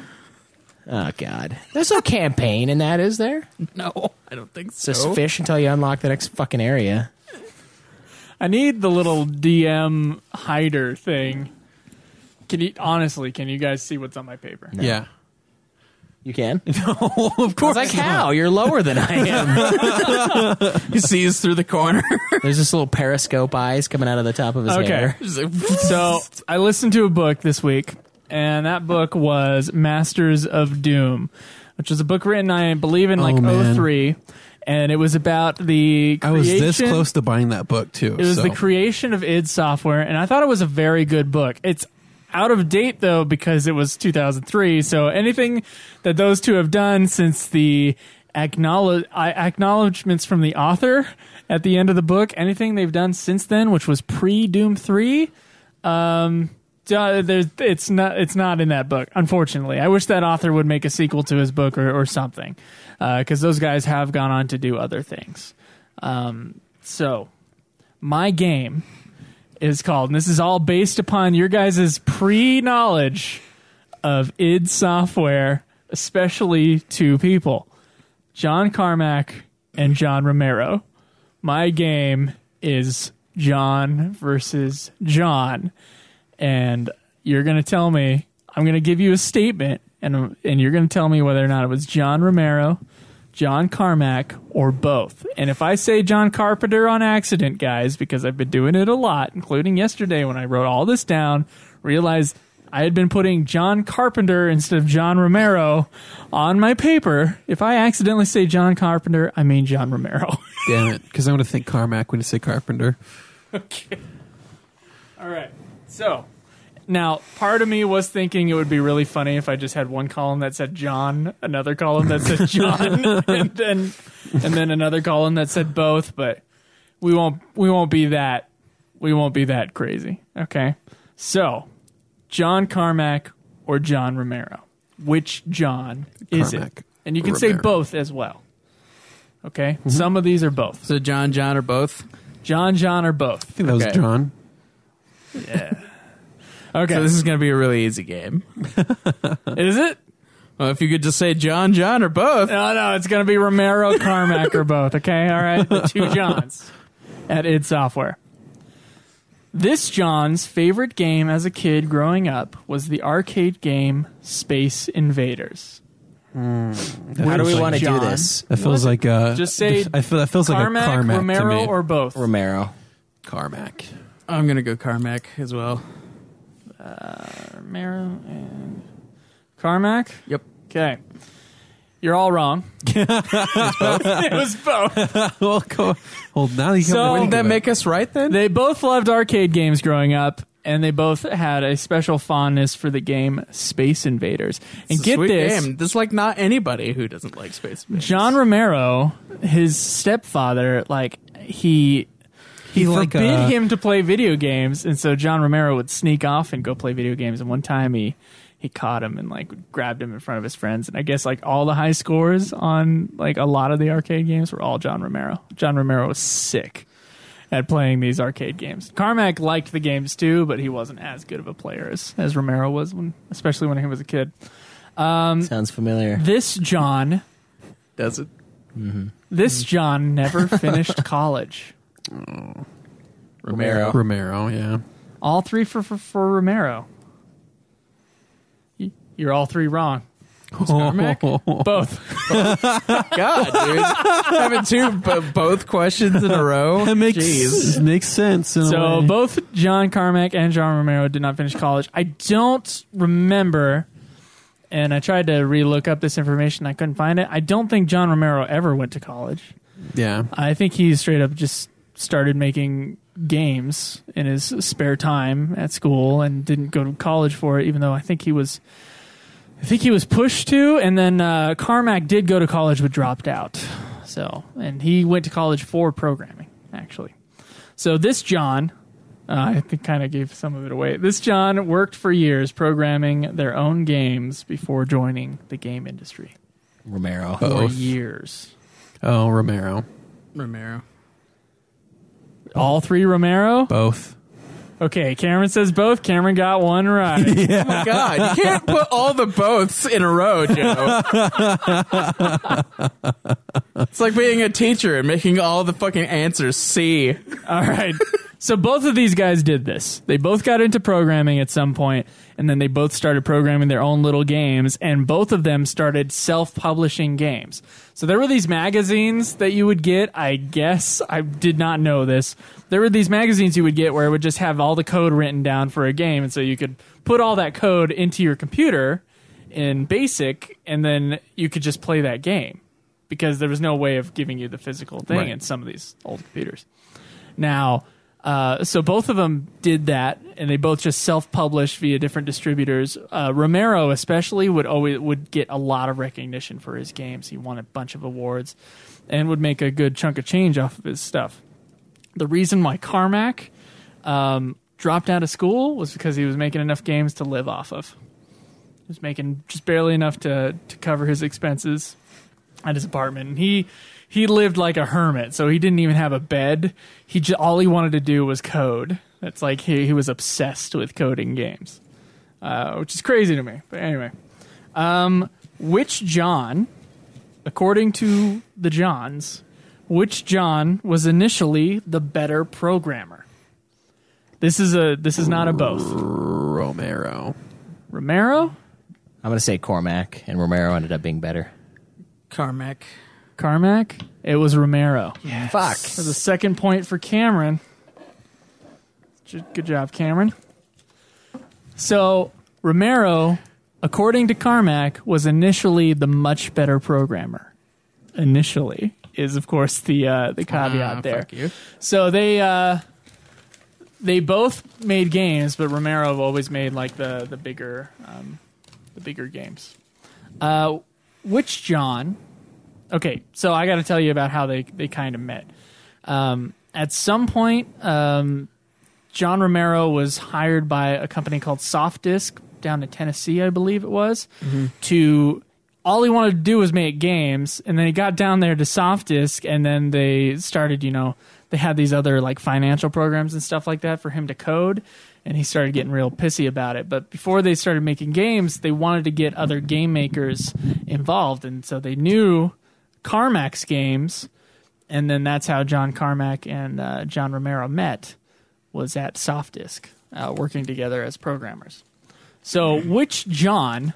Oh, God. There's no campaign in that, is there? No, I don't think so. Just fish until you unlock the next fucking area. I need the little DM hider thing. Can you guys see what's on my paper? Yeah. You can? No, of course. Like how? You're lower than I am. He sees through the corner. There's this little periscope eyes coming out of the top of his hair. So I listened to a book this week, and that book was Masters of Doom, which was a book written, I believe, in like man. 03. And it was about the creation. I was this close to buying that book, too. It was the creation of id Software, and I thought it was a very good book. It's out of date, though, because it was 2003, so anything that those two have done since the acknowledgments from the author at the end of the book, anything they've done since then, which was pre-Doom 3, it's not in that book, unfortunately. I wish that author would make a sequel to his book or something, because those guys have gone on to do other things. So, my game is called, and this is all based upon your guys' pre-knowledge of id Software, especially 2 people, John Carmack and John Romero. My game is John versus John, and you're going to tell me, I'm going to give you a statement, and you're going to tell me whether or not it was John Romero, John Carmack, or both. And if I say John Carpenter on accident, guys, because I've been doing it a lot, including yesterday when I wrote all this down, realized I had been putting John Carpenter instead of John Romero on my paper. If I accidentally say John Carpenter, I mean John Romero. Damn it, because I'm going to think Carmack when you say Carpenter. Okay. All right. So, now, part of me was thinking it would be really funny if I just had one column that said John, another column that said John, and then another column that said both. But we won't be that crazy. Okay. So, John Carmack or John Romero? Which John is Carmack it? And you can say Romero. both as well. Okay. Some of these are both. So John, or both? John, or both. I think that was Okay. John. Okay. So this is going to be a really easy game. Is it? Well, if you could just say John, or both. No, it's going to be Romero, Carmack, or both, okay? All right? The 2 Johns at id Software. This John's favorite game as a kid growing up was the arcade game Space Invaders. How do we want to do John? this? That feels like a... Just say I feel that feels Carmack, like a Carmack Romero, to me. or both? Romero. Carmack. I'm going to go Carmack as well. Romero and Carmack? Yep. Okay. You're all wrong. It was both. Well, now you So- can Did that make us right then? They both loved arcade games growing up, and they both had a special fondness for the game Space Invaders. And It's a get sweet this, game. There's like not anybody who doesn't like Space Invaders. John Romero, his stepfather, like he like, forbid him to play video games, and so John Romero would sneak off and go play video games. And one time he caught him and like grabbed him in front of his friends. And I guess like all the high scores on like a lot of the arcade games were all John Romero. John Romero was sick at playing these arcade games. Carmack liked the games too, but he wasn't as good of a player as Romero was, especially when he was a kid. Sounds familiar. This John Does it? This John never finished college. Romero, yeah. All three for Romero. You're all three wrong. Carmack? Both. God, dude. Having both questions in a row? That makes Jeez. sense in a So way. both John Carmack and John Romero did not finish college. I don't remember, and I tried to re-look up this information. I couldn't find it. I don't think John Romero ever went to college. Yeah. I think he straight up just started making games in his spare time at school and didn't go to college for it, even though I think he was pushed to. And then Carmack did go to college but dropped out. So, and he went to college for programming, actually. So this John, I think kind of gave some of it away. This John worked for years programming their own games before joining the game industry. Romero. For years. Oh, Romero. All three Romero? Both. Okay, Cameron says both. Cameron got one right. Oh my God. You can't put all the boths in a row, Joe. It's like being a teacher and making all the fucking answers C. All right. So both of these guys did this. They both got into programming at some point, and then they both started programming their own little games, and both of them started self-publishing games. So there were these magazines that you would get, I guess. I did not know this. There were these magazines you would get where it would just have all the code written down for a game, and so you could put all that code into your computer in BASIC, and then you could just play that game because there was no way of giving you the physical thing in some of these old computers. Now, so both of them did that, and they both just self-published via different distributors. Romero especially would get a lot of recognition for his games. He won a bunch of awards and would make a good chunk of change off of his stuff. The reason why Carmack dropped out of school was because he was making enough games to live off of. He was making just barely enough to cover his expenses at his apartment. And he lived like a hermit, so he didn't even have a bed. All he wanted to do was code. That's like he was obsessed with coding games, which is crazy to me. But anyway, which John, according to the Johns, which John was initially the better programmer? This is not a both. Romero. Romero? I'm going to say Cormac, and Romero ended up being better. Carmack. It was Romero. Fuck. There's a second point for Cameron. Good job, Cameron. So, Romero, according to Carmack, was initially the much better programmer. Initially is, of course, the caveat there. Fuck you. So they both made games, but Romero always made like the bigger games. Which John? Okay, so I got to tell you about how they kind of met. At some point, John Romero was hired by a company called Soft Disk down in Tennessee, I believe it was, to. All he wanted to do was make games, and then he got down there to Soft Disk, and then they started, they had these other like financial programs and stuff like that for him to code, and he started getting real pissy about it. But before they started making games, they wanted to get other game makers involved, and so they knew Carmack's games, and then that's how John Carmack and John Romero met, was at Soft Disk, working together as programmers. So which John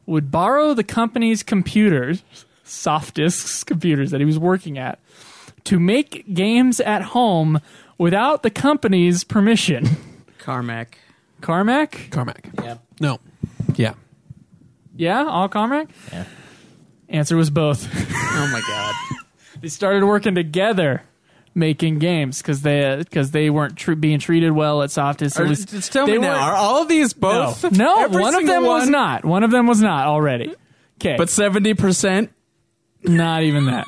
would borrow the company's computers, Soft Disk's computers that he was working at, to make games at home without the company's permission? Carmack. Carmack? Carmack. Yep. No. Yeah. Yeah, all Carmack? Yeah. Answer was both. Oh my god. They started working together making games because they weren't being treated well at Softis. At least Just tell they me now. weren't- Are all of these both? No, Every one of single them was one? not. One of them was not already. Okay, But 70%? not even that.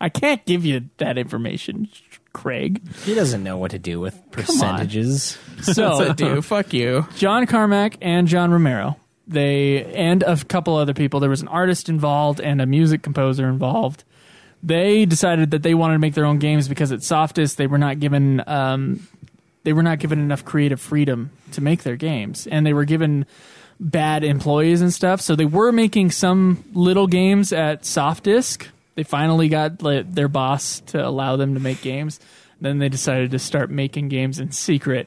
I can't give you that information, Craig. He doesn't know what to do with percentages. So, Dude, fuck you. John Carmack and John Romero, and a couple other people. There was an artist involved and a music composer involved. They decided that they wanted to make their own games because at Softis they were not given enough creative freedom to make their games, and they were given bad employees and stuff. So they were making some little games at Softdisk. They finally got their boss to allow them to make games. Then they decided to start making games in secret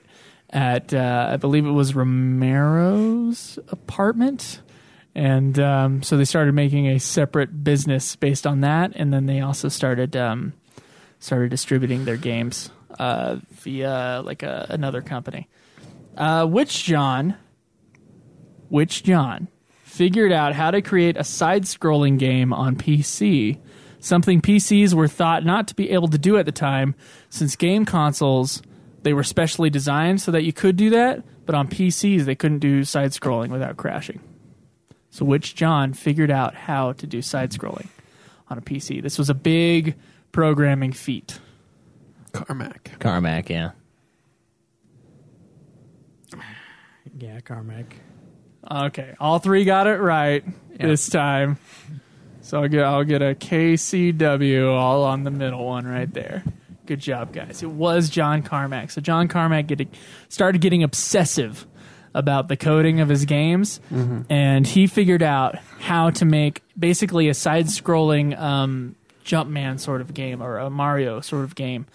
at, I believe it was Romero's apartment. And so they started making a separate business based on that. And then they also started distributing their games via another company. Which John figured out how to create a side-scrolling game on PC, something PCs were thought not to be able to do at the time, since game consoles, they were specially designed so that you could do that, but on PCs they couldn't do side-scrolling without crashing. So which John figured out how to do side-scrolling on a PC? This was a big programming feat. Carmack, yeah. Yeah, Carmack. Okay, all three got it right this time. So I'll get a KCW all on the middle one right there. Good job, guys. It was John Carmack. So John Carmack started getting obsessive about the coding of his games, and he figured out how to make basically a side-scrolling Jumpman sort of game or a Mario sort of game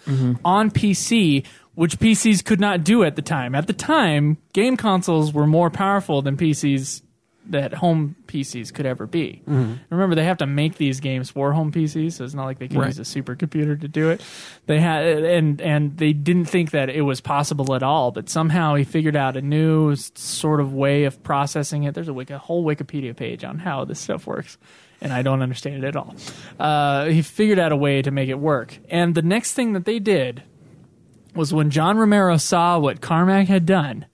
on PC, which PCs could not do at the time. At the time, game consoles were more powerful than PCs that home PCs could ever be. Remember, they have to make these games for home PCs, so it's not like they can use a supercomputer to do it. They had and they didn't think that it was possible at all, but somehow he figured out a new sort of way of processing it. There's a whole Wikipedia page on how this stuff works, and I don't understand it at all. He figured out a way to make it work. And the next thing that they did was when John Romero saw what Carmack had done,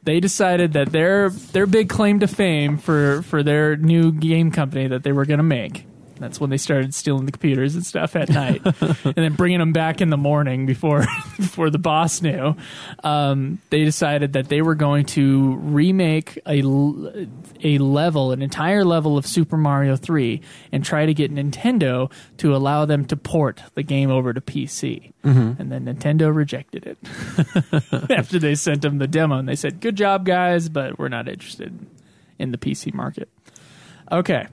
they decided that their big claim to fame for their new game company that they were going to make. That's when they started stealing the computers and stuff at night, and then bringing them back in the morning before the boss knew. They decided that they were going to remake an entire level of Super Mario 3, and try to get Nintendo to allow them to port the game over to PC. And then Nintendo rejected it after they sent them the demo, and they said, "Good job, guys, but we're not interested in the PC market." Okay.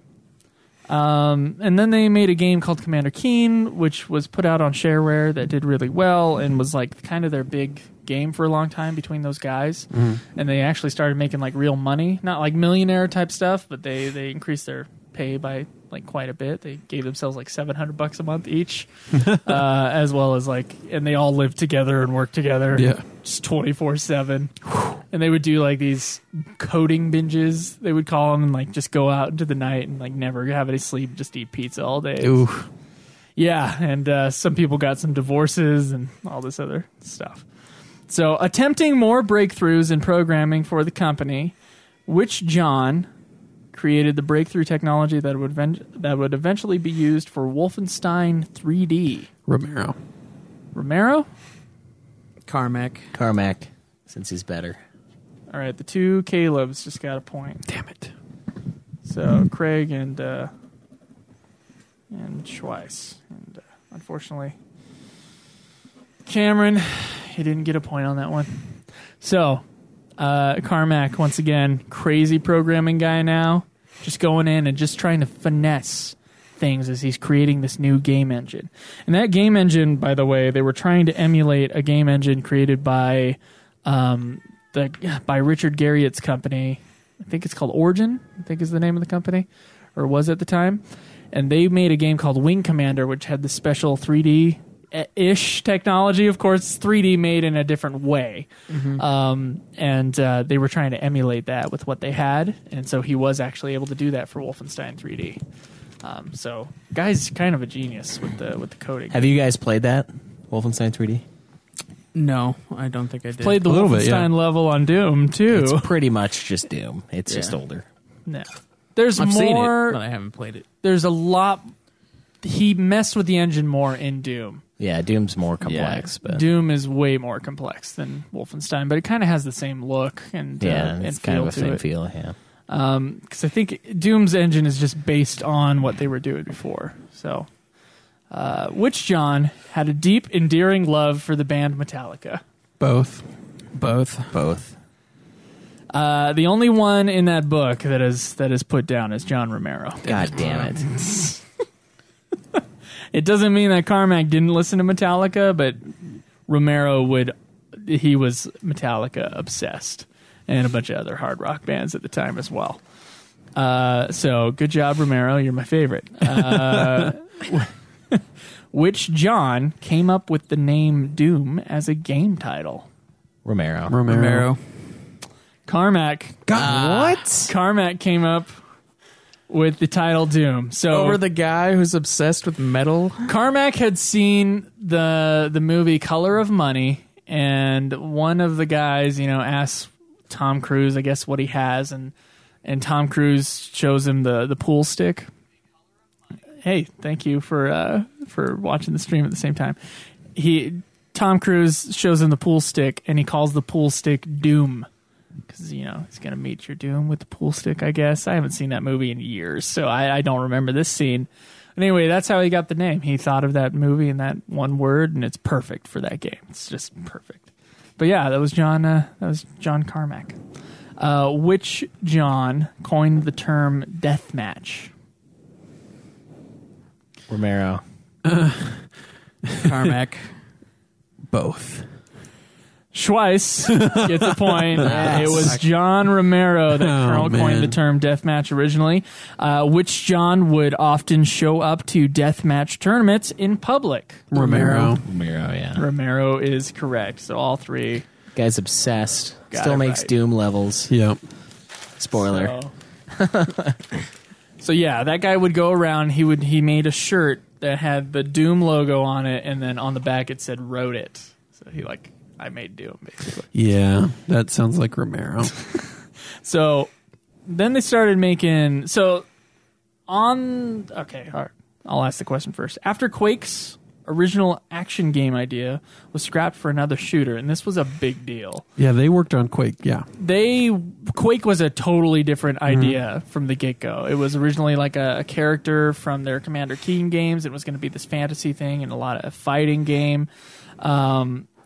And then they made a game called Commander Keen, which was put out on shareware that did really well and was like kind of their big game for a long time between those guys. And they actually started making like real money, not like millionaire type stuff, but they increased their pay by like quite a bit. They gave themselves like $700 a month each, as well as and they all lived together and worked together, just 24/7. And they would do like these coding binges, they would call them, and like just go out into the night and like never have any sleep, just eat pizza all day. Ooh. Yeah, and some people got some divorces and all this other stuff. So, attempting more breakthroughs in programming for the company, which John created the breakthrough technology that would eventually be used for Wolfenstein 3D. Romero? Carmack, since he's better. All right, the two Calebs just got a point. Damn it. So Craig and Schweiss. And unfortunately, Cameron, he didn't get a point on that one. So Carmack, once again, crazy programming guy now, just going in and just trying to finesse things as he's creating this new game engine. And that game engine, by the way, they were trying to emulate a game engine created by Richard Garriott's company. I think it's called Origin, I think is the name of the company, or was at the time. And they made a game called Wing Commander, which had the special 3D ish technology. Of course, 3D made in a different way. And they were trying to emulate that with what they had. And so he was actually able to do that for Wolfenstein 3D. So, guy's kind of a genius with the coding. Have you guys played that Wolfenstein 3D? No, I don't think I did. Played the little Wolfenstein bit, yeah. level on Doom, too. It's pretty much just Doom. It's just older. No. There's I've more. seen it, but I haven't played it. There's a lot. He messed with the engine more in Doom. Yeah, Doom's more complex, but Doom is way more complex than Wolfenstein, but it kind of has the same look and and it's feel kind of a to same it. feel. Yeah, Because I think Doom's engine is just based on what they were doing before. So, which John had a deep, endearing love for the band Metallica? Both. both. The only one in that book that is put down is John Romero. God damn it! It doesn't mean that Carmack didn't listen to Metallica, but Romero he was Metallica obsessed, and a bunch of other hard rock bands at the time as well. So good job, Romero. You're my favorite. Which John came up with the name Doom as a game title? Romero. Carmack. What? Carmack came up with the title Doom. So Over the guy who's obsessed with metal. Carmack had seen the movie Color of Money, and one of the guys, asks Tom Cruise, I guess, what he has, and Tom Cruise shows him the pool stick. Hey, thank you for watching the stream at the same time. Tom Cruise shows him the pool stick, and he calls the pool stick Doom. Because, he's going to meet your doom with the pool stick, I guess. I haven't seen that movie in years, so I don't remember this scene. Anyway, that's how he got the name. He thought of that movie in that one word, and it's perfect for that game. It's just perfect. But yeah, that was John Carmack. Which John coined the term deathmatch? Romero. Carmack. Both. Schweiss gets a point. It was John Romero that coined the term deathmatch originally. Which John would often show up to deathmatch tournaments in public? Romero, yeah. Romero is correct. So all three. Guy's obsessed. Got Still it makes right. Doom levels. Yep. Spoiler. So yeah, that guy would go around. He made a shirt that had the Doom logo on it, and then on the back it said "Wrote It." So I made Doom, basically. Yeah, that sounds like Romero. So then they started making... Okay, all right. I'll ask the question first. After Quake's original action game idea was scrapped for another shooter, and this was a big deal. Yeah, they worked on Quake, yeah. Quake was a totally different idea from the get-go. It was originally like a character from their Commander Keen games. It was going to be this fantasy thing and a lot of fighting game.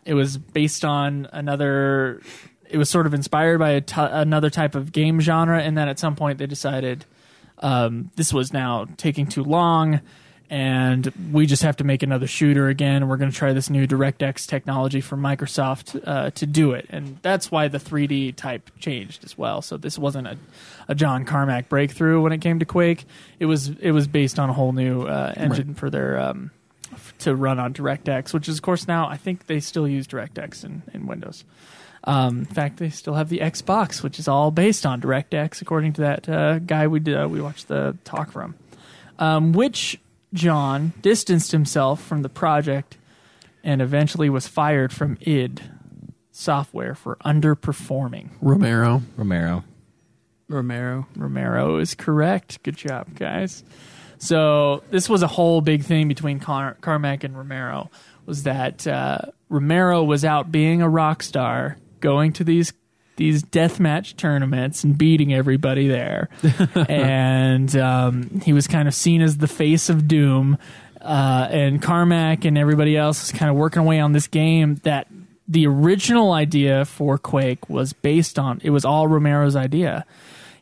It was based on it was sort of inspired by another type of game genre, and then at some point they decided this was now taking too long, and we just have to make another shooter again. We're going to try this new DirectX technology from Microsoft to do it, and that's why the 3D type changed as well. So this wasn't a John Carmack breakthrough when it came to Quake. It was based on a whole new engine for their to run on DirectX, which is, of course, now I think they still use DirectX in Windows. In fact, they still have the Xbox, which is all based on DirectX, according to that guy we watched the talk from. Which John distanced himself from the project and eventually was fired from id Software for underperforming? Romero. Romero is correct. Good job, guys. So this was a whole big thing between Carmack and Romero, was that Romero was out being a rock star, going to these deathmatch tournaments and beating everybody there. And he was kind of seen as the face of Doom. And Carmack and everybody else was kind of working away on this game that the original idea for Quake was based on. It was all Romero's idea.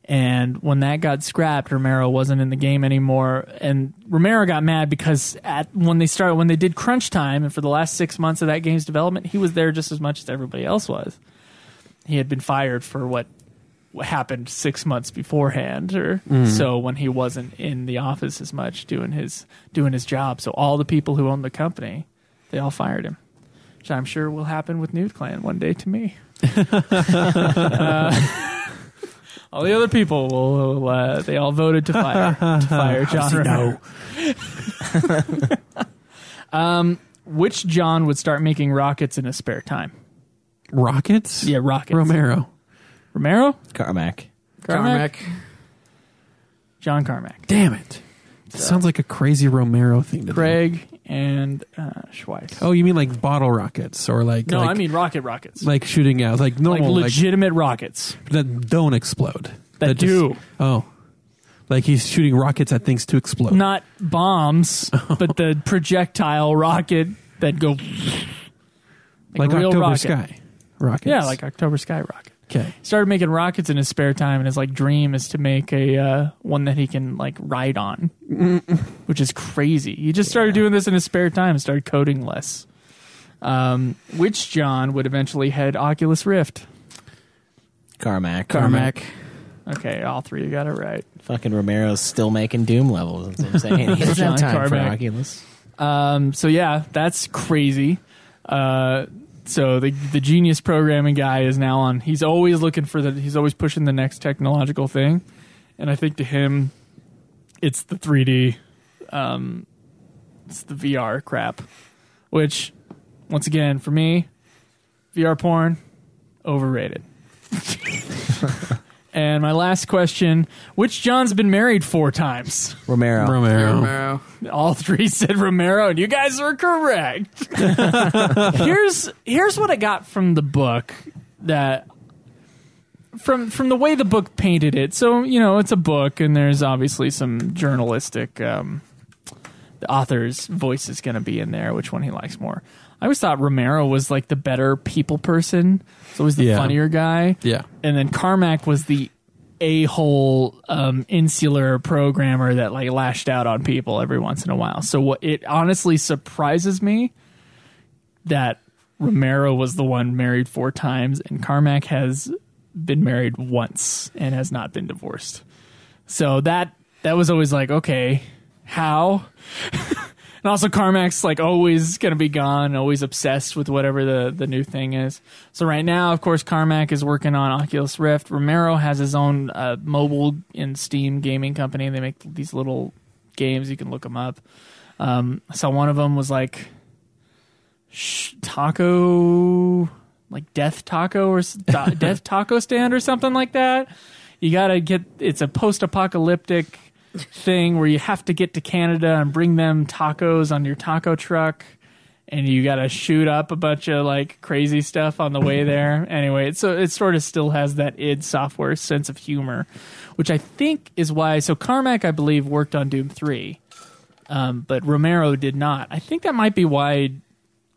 And when that got scrapped, Romero wasn't in the game anymore. And Romero got mad because when they did crunch time, and for the last 6 months of that game's development, he was there just as much as everybody else was. He had been fired for what happened 6 months beforehand, so when he wasn't in the office as much doing his job. So all the people who owned the company They all fired him, which I'm sure will happen with Nude Clan one day to me. All the other people will they all voted to fire John Romero. Which John would start making rockets in his spare time? Rockets? Yeah, rockets. Romero. Carmack. John Carmack. Damn it. That sounds like a crazy Romero thing to do. Craig and Schweiss. Oh, you mean like bottle rockets or like... No, like, I mean rockets. Like shooting out, like normal... Like legitimate rockets. That don't explode. That do. Oh. Like he's shooting rockets at things to explode. Not bombs, but the projectile rocket that go... Like a real October rocket. Sky rockets. Yeah, like October Sky rocket. Okay. He started making rockets in his spare time, and his like dream is to make a one that he can like ride on, which is crazy. He just started doing this in his spare time and started coding less. Which John would eventually head Oculus Rift? Carmack. Okay, all three you got it right. Fucking Romero's still making Doom levels. That's what I'm saying. He doesn't John have time for Carmack. Oculus. So yeah, that's crazy. So the genius programming guy is now on. He's always looking for he's always pushing the next technological thing, and I think to him, it's the 3D, it's the VR crap. Which, once again, for me, VR porn, overrated. And my last question: which John's been married 4 times? Romero. All three said Romero, and you guys were correct. Here's what I got from the book that from the way the book painted it. So, you know, it's a book, and there's obviously some journalistic the author's voice is going to be in there, which one he likes more. I always thought Romero was like the better people person. So always the funnier guy. Yeah. And then Carmack was the a-hole insular programmer that like lashed out on people every once in a while. So what it honestly surprises me that Romero was the one married 4 times and Carmack has been married once and has not been divorced. So that was always like, okay, how? And also Carmack's like always going to be gone, always obsessed with whatever the new thing is. So right now, of course, Carmack is working on Oculus Rift. Romero has his own mobile and Steam gaming company. They make these little games. You can look them up. I saw one of them was like taco, like death taco or death taco stand or something like that. You got to get, it's a post-apocalyptic thing where you have to get to Canada and bring them tacos on your taco truck, and you got to shoot up a bunch of like crazy stuff on the way there. Anyway, it sort of still has that id Software sense of humor, which I think is why. So Carmack, I believe, worked on Doom 3, but Romero did not. I think that might be why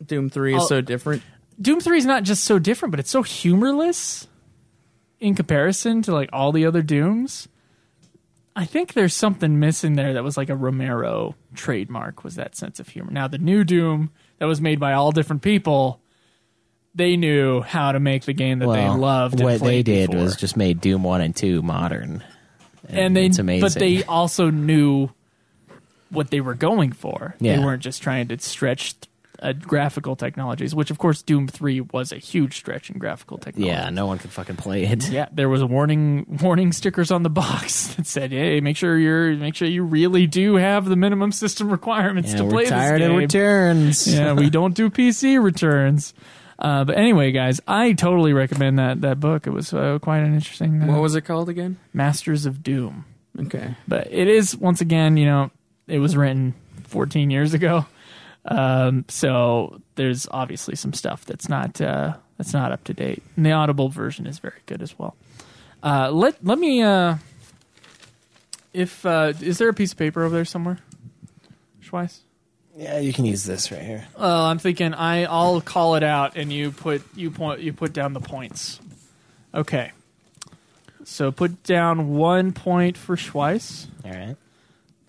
Doom 3 is so different. Doom 3 is not just so different, but it's so humorless in comparison to like all the other Dooms. I think there's something missing there that was like a Romero trademark, was that sense of humor. Now, the new Doom that was made by all different people, they knew how to make the game that they loved. And what they did before. was just made Doom 1 and 2 modern. And it's amazing. But they also knew what they were going for. Yeah. They weren't just trying to stretch graphical technologies, which of course Doom 3 was a huge stretch in graphical technology. Yeah, no one could fucking play it. Yeah, there was a warning stickers on the box that said, "Hey, make sure you really do have the minimum system requirements to play this game." We're tired of returns. Yeah, we don't do PC returns. But anyway, guys, I totally recommend that book. It was quite an interesting. What was it called again? Masters of Doom. Okay, but it is, once again, you know, it was written 14 years ago. So there's obviously some stuff that's not up to date. And the Audible version is very good as well. Let me is there a piece of paper over there somewhere, Schweiss? Yeah, you can use this right here. I'm thinking I'll call it out and you put down the points. Okay. So put down 1 point for Schweiss. All right.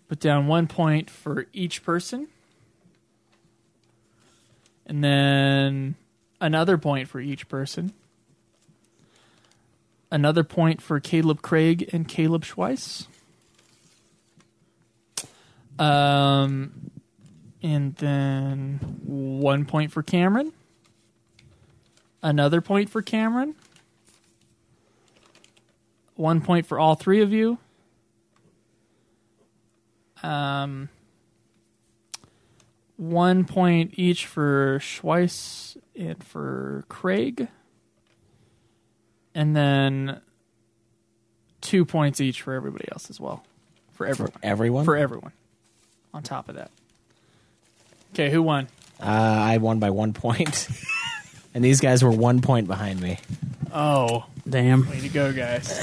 Put down 1 point for each person. And then another point for each person. Another point for Caleb Craig and Caleb Schweiss. And then 1 point for Cameron. Another point for Cameron. 1 point for all three of you. 1 point each for Schweiss and for Craig. And then 2 points each for everybody else as well. For everyone. Everyone? For everyone. On top of that. Okay, who won? I won by 1 point. And these guys were 1 point behind me. Oh. Damn. Way to go, guys.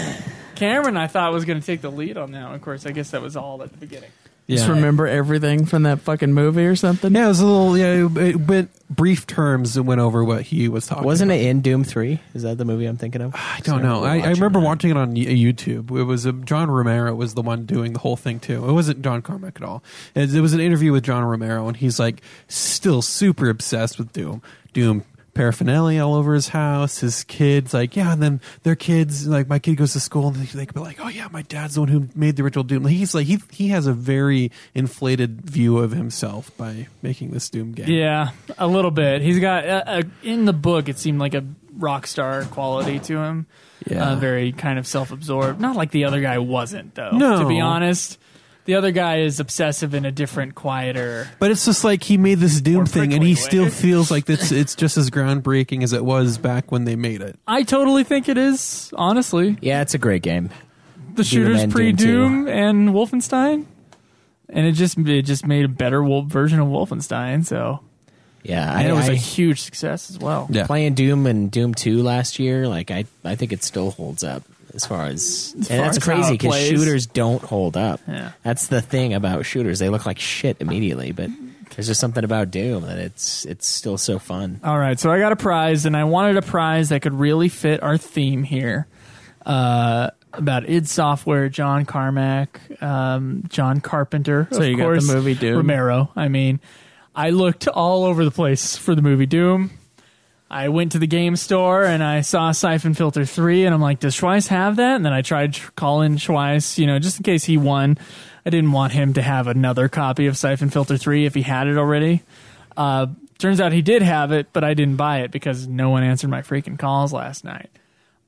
Cameron, I thought, was going to take the lead on that one. Of course, I guess that was all at the beginning. Just remember everything from that fucking movie or something? Yeah, it was a little. Yeah, it went brief terms. It went over what he was talking. Wasn't about. it in Doom 3? Is that the movie I'm thinking of? I don't know. I remember watching it on YouTube. It was John Romero was the one doing the whole thing too. It wasn't John Carmack at all. It was an interview with John Romero, and he's like still super obsessed with Doom. Doom paraphernalia all over his house. His kids, like, yeah, and then their kids, like, my kid goes to school and they could be like, oh yeah, my dad's the one who made the original Doom. He's like, he has a very inflated view of himself by making this Doom game. Yeah, a little bit. He's got in the book. It seemed like a rock star quality to him. Yeah, very kind of self-absorbed. Not like the other guy wasn't, though. No, to be honest. The other guy is obsessive in a different, quieter. But it's just like he made this Doom thing, and he still way. feels like it's just as groundbreaking as it was back when they made it. I totally think it is, honestly. Yeah, it's a great game. The shooters pre-Doom and Wolfenstein, and it just made a better version of Wolfenstein. So yeah, and it was a huge success as well. Yeah. Playing Doom and Doom 2 last year, like I think it still holds up. As far as and that's as crazy how it because plays. shooters don't hold up. Yeah. That's the thing about shooters; they look like shit immediately. But there's just something about Doom that it's still so fun. All right, so I got a prize, and I wanted a prize that could really fit our theme here about id Software, John Carmack, John Carpenter, So of you got course, the movie Doom. Romero. I mean, I looked all over the place for the movie Doom. I went to the game store and I saw Siphon Filter 3 and I'm like, does Schweiss have that? And then I tried calling Schweiss, just in case he won. I didn't want him to have another copy of Siphon Filter 3 if he had it already. Turns out he did have it, but I didn't buy it because no one answered my freaking calls last night.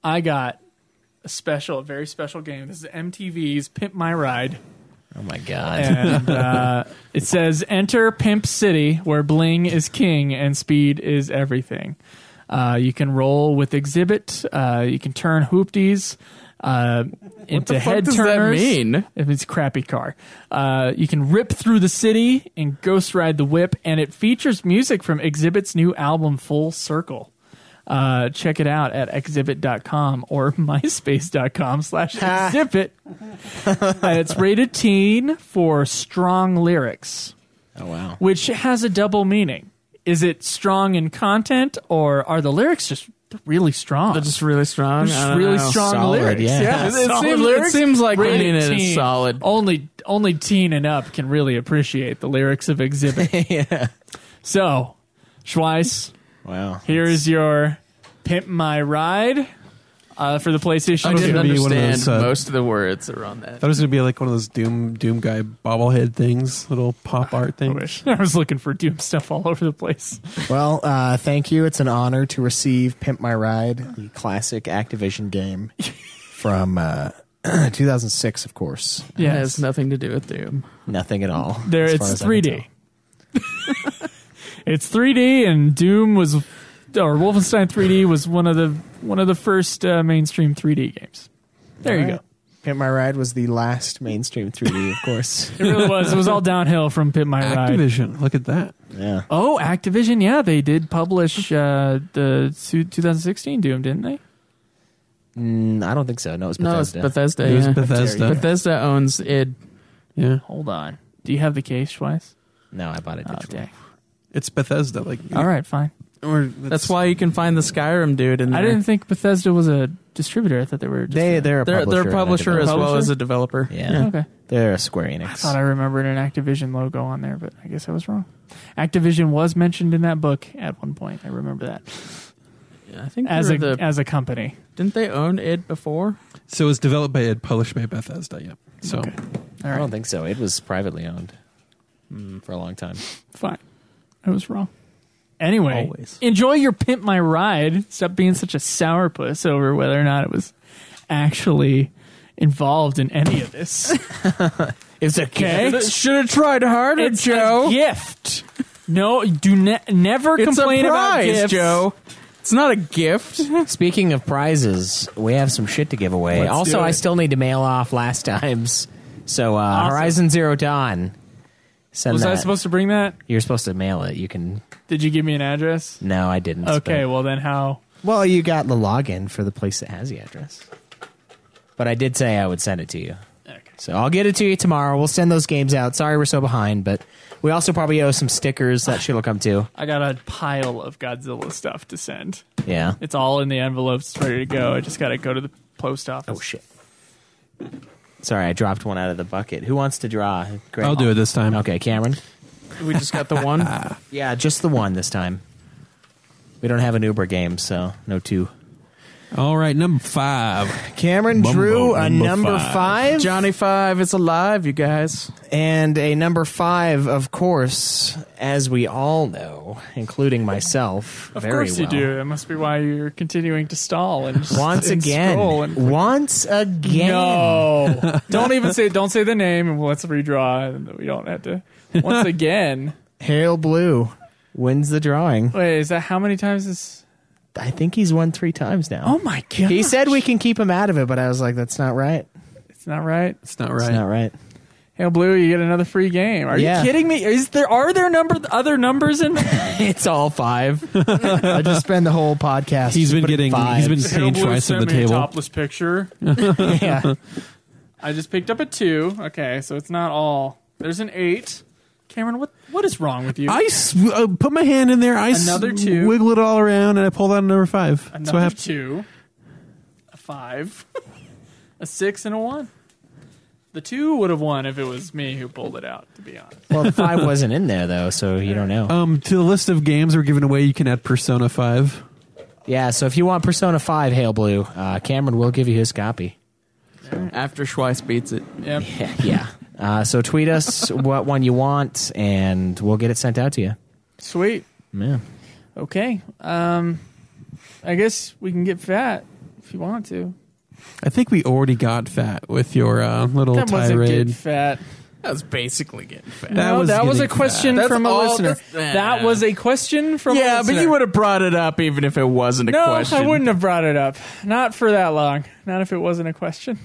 I got a very special game. This is MTV's Pimp My Ride. Oh my god! And it says, "Enter Pimp City, where bling is king and speed is everything." You can roll with Exhibit. You can turn hoopties into the fuck head does that turners. mean? If it's a crappy car, you can rip through the city and ghost ride the whip. And it features music from Exhibit's new album, Full Circle. Check it out at exhibit.com or myspace.com/exhibit. It's rated teen for strong lyrics. Oh wow! Which has a double meaning. Is it strong in content, or are the lyrics just really strong? They're just really strong. They're just really strong Solid, lyrics. yeah. Solid It seems like Rated meaning it is teen. solid. Only teen and up can really appreciate the lyrics of Exhibit. Yeah. So, Schweiss, Wow. here is your Pimp My Ride for the PlayStation I 2. didn't gonna be one of understand those, most of the words that are on that. That was going to be like one of those Doom guy bobblehead things, little pop art I things. wish. I was looking for Doom stuff all over the place. Well, thank you. It's an honor to receive Pimp My Ride, the classic Activision game from 2006, of course. It Yes. has nothing to do with Doom. Nothing at all. There, as it's far as I can 3D. It's 3D, and Doom was, or Wolfenstein 3D was one of the first mainstream 3D games. There you All go. right. Pimp My Ride was the last mainstream 3D, of course. It really was. It was all downhill from Pimp My Ride. Activision, look at that. Yeah. Oh, Activision, yeah, they did publish the 2016 Doom, didn't they? I don't think so. No, it was No, it's Bethesda. Bethesda. It was yeah. Bethesda. Bethesda owns id. Yeah, Hold on. Do you have the case, Schweiss? No, I bought it Oh, digitally. dang. it's Bethesda. Like, All right, fine. or That's why you can find the Skyrim dude in there. I didn't think Bethesda was a distributor. I thought they were just They're a They're publisher. a publisher and a as well Publisher? as a developer. Yeah. Okay. They're a Square Enix. I thought I remembered an Activision logo on there, but I guess I was wrong. Activision was mentioned in that book at one point. I remember that Yeah, I think as they're as a company. didn't they own id before? so it was developed by Ed, published by Bethesda. Yeah. So Okay. All I right. don't think so. It was privately owned. for a long time. Fine. I was wrong. Anyway, Always. enjoy your Pimp My Ride. Stop being such a sourpuss over whether or not it was actually involved in any of this. It's Okay? Should have tried harder, It's Joe. a gift. No, do never It's complain a about prize, gifts. Joe. It's not a gift. Speaking of prizes, we have some shit to give away. Let's Also, do I it. still need to mail off last time's. So, Horizon Zero Dawn. Send Was that. I supposed to bring that? You're supposed to mail it. You can. Did you give me an address? No, I didn't. Okay, but- well then how? Well, you got the login for the place Place that has the address. But I did say I would send it to you. Okay. So I'll get it to you tomorrow. We'll send those games out. Sorry we're so behind, but we also probably owe some stickers. That shit will come too. I got a pile of Godzilla stuff to send. Yeah. It's all in the envelopes, it's ready to go. I just got to go to the post office. Oh, shit. Sorry, I dropped one out of the bucket. Who wants to draw? Greg? I'll do it this time. Okay, Cameron? We just got the one. Yeah, just the one this time. We don't have an Uber game, so no two. All right, number 5. Cameron drew a number 5. Johnny 5 is alive, you guys. And a number 5, of course, as we all know, including myself, Of very course you well. do. That must be why you're continuing to stall and Once and again. scroll and Once again. no. Don't say the name and let's redraw. And we don't have to. Once again. Hailblue wins the drawing. Wait, is that how many times is? I think he's won 3 times now. Oh my god! He said we can keep him out of it, but I was like, that's not right. It's not right. It's not right. It's not right. Hailblue, you get another free game. Are Yeah. you kidding me? Are there other numbers in there? It's all 5. I just spend the whole podcast. He's been putting getting. He's been fives. paying Hailblue twice sent at the me a table. topless picture. Yeah. I just picked up a 2. Okay, so it's not all. There's an 8. Cameron, what is wrong with you? I put my hand in there. I Another 2. wiggle it all around, and I pulled out a number 5. So I Another have 2. A 5. A 6 and a 1. The 2 would have won if it was me who pulled it out, to be honest. Well, the 5 wasn't in there, though, so you don't know. to the list of games we're giving away. You can add Persona 5. Yeah, so if you want Persona 5 Hailblue, Cameron will give you his copy. After Schweiss beats it. Yep. Yeah. So tweet us what one you want, and we'll get it sent out to you. Sweet. Yeah. Okay. I guess we can get fat if you want to. I think we already got fat with your little That wasn't tirade. get fat. That was basically getting fat. That No, was that was a getting question fat. from a That's all- listener. that's- That was a question from a Yeah, listener. but you would have brought it up even if it wasn't a No, question. I wouldn't have brought it up. Not for that long. Not if it wasn't a question.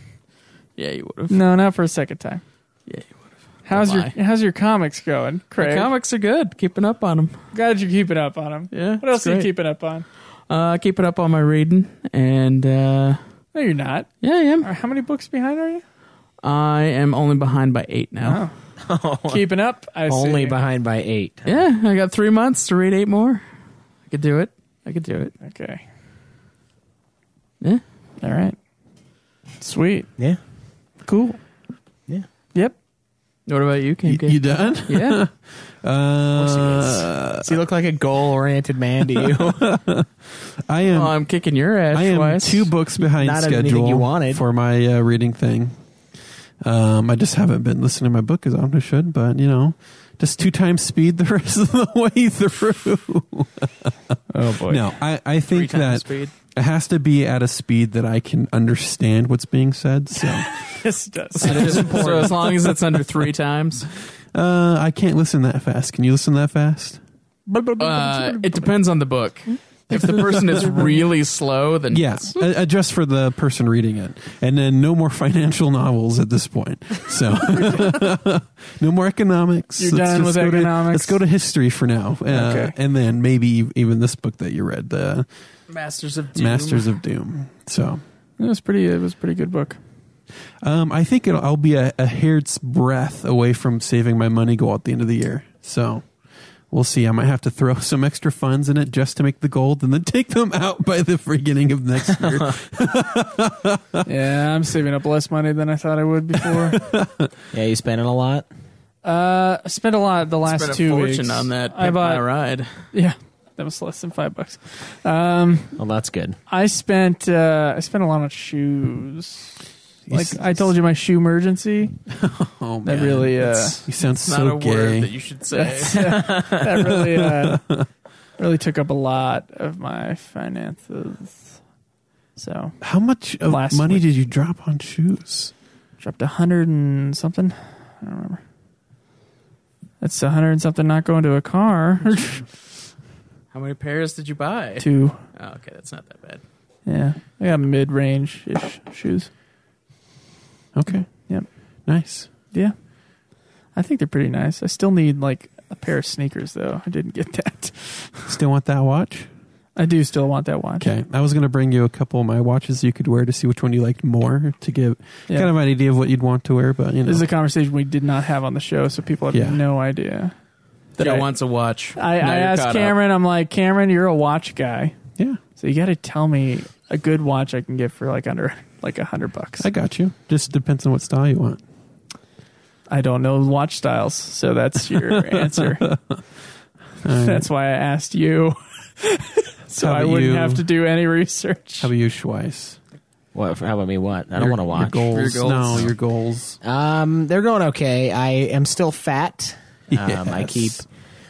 Yeah, you would have. No, not for a second time. Yeah, you would have. How's your comics going, Craig? The comics are good. Keeping up on them. Glad you're keeping up on them. Yeah. What else it's are you great. keeping up on? Keeping up on my reading, and No, you're not. yeah, I am. How many books behind are you? I am only behind by 8 now. Keeping up. I Only see. behind by 8. Yeah, I got 3 months to read 8 more. I could do it. Okay. Yeah. All right. Sweet. Yeah. Cool. Yeah. Yep. What about you, Kim? You done? Yeah. Does he look like a goal-oriented man to you? I am. Well, I'm kicking your ass. I am Schweiss. 2 books behind Not anything schedule you wanted. for my reading thing. I just haven't been listening to my book as often as I should, but just 2 times speed the rest of the way through. Oh boy. No, I 3 think times that speed. it has to be at a speed that I can understand what's being said. So Yes, it does. So as long as it's under 3 times, I can't listen that fast. Can you listen that fast? it depends on the book. If the person is really slow, then Yeah, just for the person reading it, and then no more financial novels at this point. So no more economics. You're done just with go economics? Let's go to history for now, Okay. and then maybe even this book that you read, the Masters of Doom. Masters of Doom. So It was a pretty good book. I think I'll be a hair's breadth away from saving my money goal at the end of the year. So we'll see. I might have to throw some extra funds in it just to make the gold and then take them out by the beginning of next year. Yeah, I'm saving up less money than I thought I would before. Yeah, you spending a lot? I spent a lot the last Spent a 2 fortune weeks. on that. I Pick My bought. ride. Yeah, that was less than $5. Well, that's good. I spent a lot on shoes. Like I told you, my shoe emergency. Oh man, That really, you sound It's not so a gay. word that you should say. that really took up a lot of my finances. So How much of Last money week. did you drop on shoes? dropped 100 and something. I don't remember. That's 100 and something not going to a car. How many pairs did you buy? 2. Oh, okay, that's not that bad. Yeah, I got mid-range-ish shoes. Okay, Yep. nice. Yeah, I think they're pretty nice. I still need like a pair of sneakers though. I didn't get that. Still want that watch? I do still want that watch. Okay, I was going to bring you a couple of my watches you could wear to see which one you liked more to give Yeah. kind of an idea of what you'd want to wear. But you know, This is a conversation we did not have on the show, so people have Yeah. no idea. Joe I- wants a watch. I Now you're asked caught up. Cameron, I'm like, Cameron, you're a watch guy, yeah, so you got to tell me a good watch I can get for like under like $100. I got you. Just depends on what style you want. I don't know watch styles, so that's your answer. That's why I asked you, so How I about wouldn't you? have to do any research. How about you, Schweiss? What? How about me? What? I don't want to watch. Your goals. Your goals. No, your goals. They're going okay. I am still fat. Yes.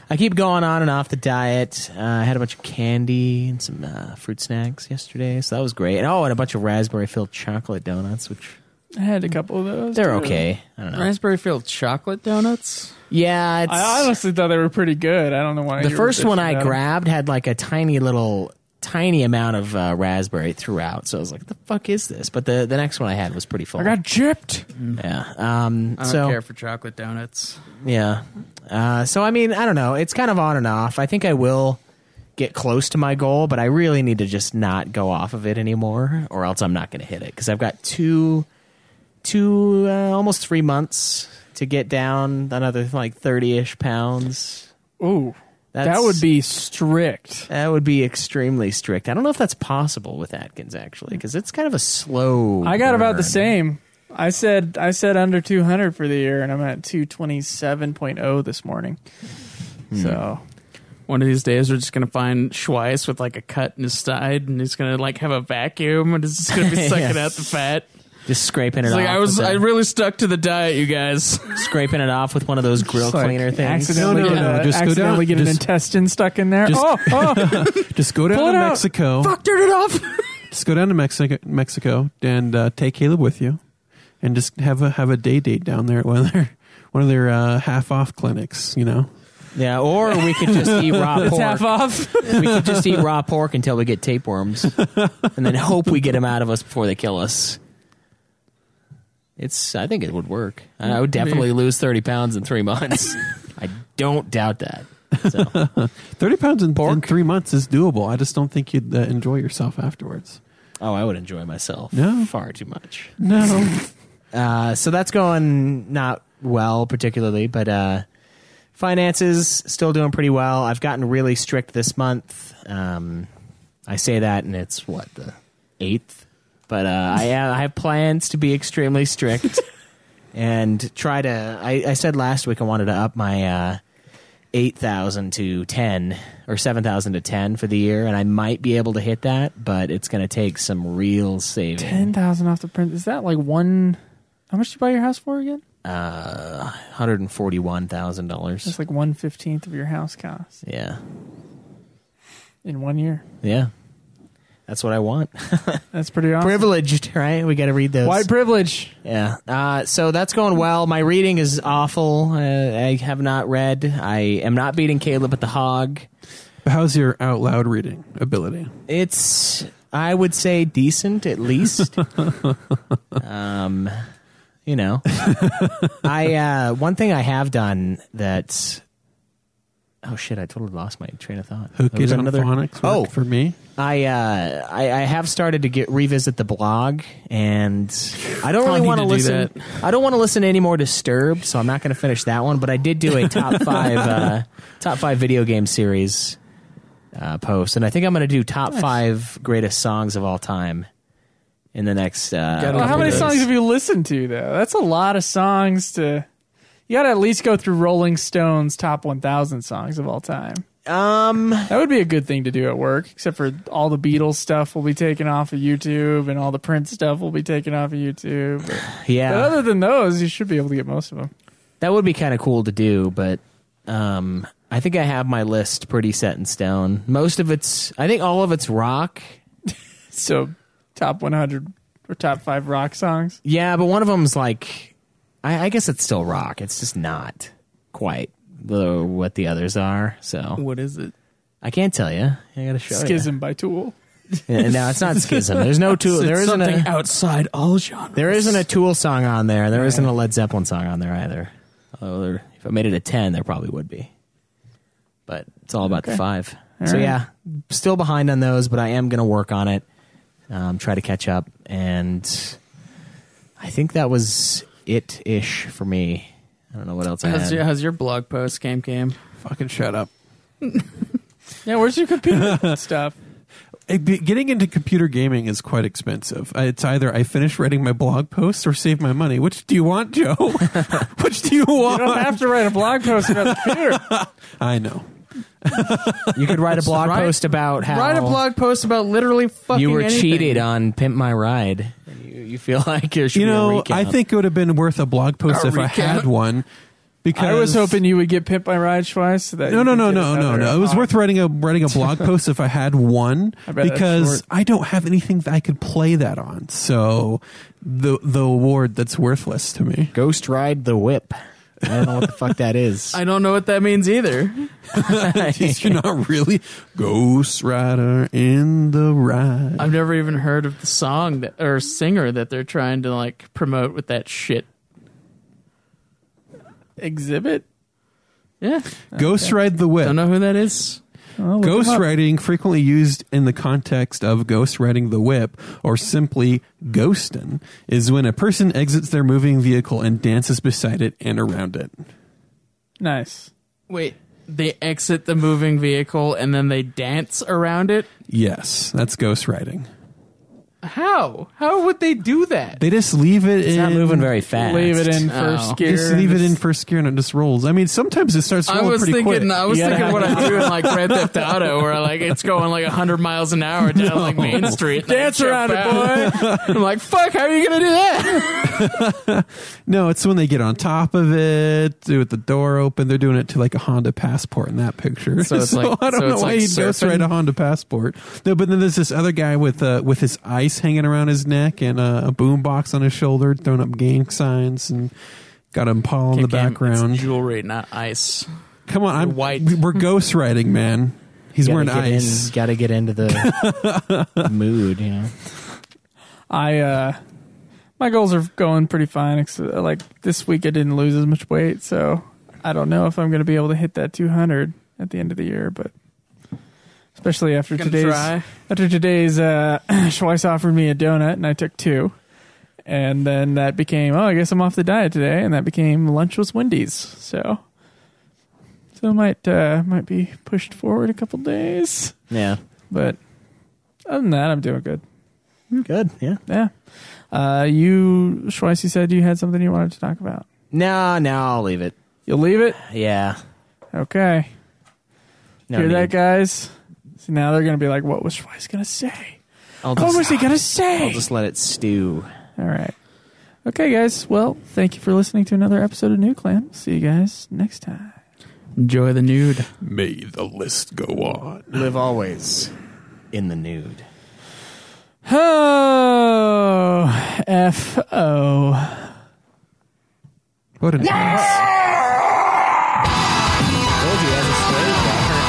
I keep going on and off the diet. I had a bunch of candy and some fruit snacks yesterday, so that was great. And and a bunch of raspberry-filled chocolate donuts, which I had a couple of those. they're too. okay. I don't know. Raspberry-filled chocolate donuts? Yeah, it's, I honestly thought they were pretty good. I don't know why. the you were first one bitching I about 'em. grabbed had like a tiny amount of raspberry throughout, so I was like, "The fuck is this?" But the next one I had was pretty full. I got gypped. yeah. I don't so care for chocolate donuts. yeah. So I mean, I don't know. It's kind of on and off. I think I will get close to my goal, but I really need to just not go off of it anymore, or else I'm not going to hit it because I've got two almost 3 months to get down another like 30-ish pounds. Ooh, that That's- would be strict. That would be extremely strict. I don't know if that's possible with Atkins actually, because it's kind of a slow. I got about the burn. same. I said under 200 for the year, and I'm at 227.0 this morning. So One of these days, we're just going to find Schweiss with like a cut in his side, and he's going to like have a vacuum, and it's just going to be sucking Yes. out the fat. Just scraping it It's off. like I really stuck to the diet, you guys. scraping it off with one of those grill cleaner things. accidentally No, get, no, a- just go accidentally down. get an Just- intestine stuck in there. just- Oh, Just go down Pull to it out. Mexico. turn it off. Just go down to Mexico and take Caleb with you, and just have a day date down there at one of their half off clinics. You know, Yeah, or we could just eat raw It's pork. half off. We could just eat raw pork until we get tapeworms, and then hope we get them out of us before they kill us. I think it would work. I would definitely lose 30 pounds in 3 months. I don't doubt that. So 30 pounds in 3 months is doable. I just don't think you'd enjoy yourself afterwards. I would enjoy myself. No. Far too much. No, So that's going not well, particularly, but finances still doing pretty well. I've gotten really strict this month. I say that, and it's the 8th. But I have plans to be extremely strict and try to. I said last week I wanted to up my 8,000 to 10 or 7,000 to 10 for the year, and I might be able to hit that, but it's going to take some real saving. 10,000 off the print. Is that like one? How much did you buy your house for again? $141,000. That's like 1/15 of your house cost Yeah, in 1 year. yeah. That's what I want. That's pretty awesome. Privileged, right? We got to read those. White privilege. Yeah. So that's going well. My reading is awful. I have not read. I am not beating Caleb at the hog. how's your out loud reading ability? It's, I would say, decent at least. You know, one thing I have done that. Oh shit! I totally lost my train of thought. Hook Was it it on phonics worked for me. I have started to revisit the blog, and I don't really need want to to do listen. that. I don't want to listen to any more Disturbed, so I'm not going to finish that one. But I did do a top five video game series post, and I think I'm going to do top 5 greatest songs of all time in the next. Well, how many songs have you listened to, though? That's a lot of songs to. You got to at least go through Rolling Stone's top 1,000 songs of all time. That would be a good thing to do at work, except for all the Beatles stuff will be taken off of YouTube and all the Prince stuff will be taken off of YouTube. Yeah. But other than those, you should be able to get most of them. That would be kind of cool to do, but I think I have my list pretty set in stone. Most of I think all of it's rock. So, top 100 or top 5 rock songs? Yeah, but one of them's like, I guess it's still rock. It's just not quite what the others are. So What is it? I can't tell you. I gotta show you. Schism by Tool. Yeah, no, it's not Schism. There's no Tool. There isn't something outside all genres. There isn't a Tool song on there. There isn't a Led Zeppelin song on there either. Although if I made it a 10, there probably would be. But it's all about the 5. All so right. yeah, still behind on those, but I am going to work on it. Try to catch up. And I think that was it-ish for me. I don't know what else I had. How's your blog post, Cam? Fucking shut up. Yeah, where's your computer stuff? Getting into computer gaming is quite expensive. It's either I finish writing my blog post or save my money. Which do you want, Joe? Which do you want? You don't have to write a blog post about the computer. I know. You could write a blog post about how Write a blog post about literally fucking you were anything. cheated on Pimp My Ride. You feel like there should be a recount. I think it would have been worth a blog post if I had one. Because I was hoping you would get Pimp My Ride twice. So that No. you could get another- It was worth writing a blog post if I had one, I bet that's because short. I don't have anything that I could play that on. So the award that's worthless to me. Ghost Ride the Whip. I don't know what the fuck that is. I don't know what that means either. You're not really Ghost Rider in the ride. I've never even heard of the song or singer that they're trying to like promote with that shit. Exhibit? Yeah. Ghost Ride the Whip. Don't know who that is. Well, look Ghost him up. riding, frequently used in the context of ghost riding the whip or simply ghostin', is when a person exits their moving vehicle and dances beside it and around it. Nice. Wait, they exit the moving vehicle and then they dance around it? Yes, that's ghost riding. How? How would they do that? They just leave it It's in. not moving very fast. Leave it in first Oh. gear. Just leave it in first gear and it just rolls. I mean, sometimes it starts I rolling was pretty thinking, quick. I was You gotta thinking what have- I do in like Grand Theft Auto, where like it's going like 100 miles an hour down like Main Street. and I Dance jump around it, out. I'm like, fuck, how are you gonna do that? No, it's when they get on top of it, do it the door open. They're doing it to like a Honda Passport in that picture. So it's like- I don't so know it's why like he'd ghost surfing? ride a Honda Passport. No, but then there's this other guy with his ice hanging around his neck and a boom box on his shoulder, throwing up gang signs and got a Paul in the background. It's jewelry, not ice. Come on, white. we're ghost riding, man. He's wearing Gotta get ice. Got to get into the mood, you know. My goals are going pretty fine. Like this week, I didn't lose as much weight, so I don't know if I'm going to be able to hit that 200 at the end of the year. But especially after Gonna today's, try. Schweiss offered me a donut, and I took 2, and then that became, I guess I'm off the diet today, and that became lunch was Wendy's. So it might be pushed forward a couple days, Yeah. but other than that, I'm doing good. Good, yeah. Yeah. You, Schweiss, you said you had something you wanted to talk about. No, I'll leave it. You'll leave it? Yeah. Okay. No Hear that, need. guys? So now they're going to be like, what was Schweiss going to say? I'll What was he going to I'll say? just let it stew. All right. Okay, guys. Well, thank you for listening to another episode of New Clan. See you guys next time. Enjoy the nude. May the list go on. Live always in the nude. Oh, F-O. What an ass. Told you, as a slave, got her.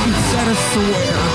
You said a swear.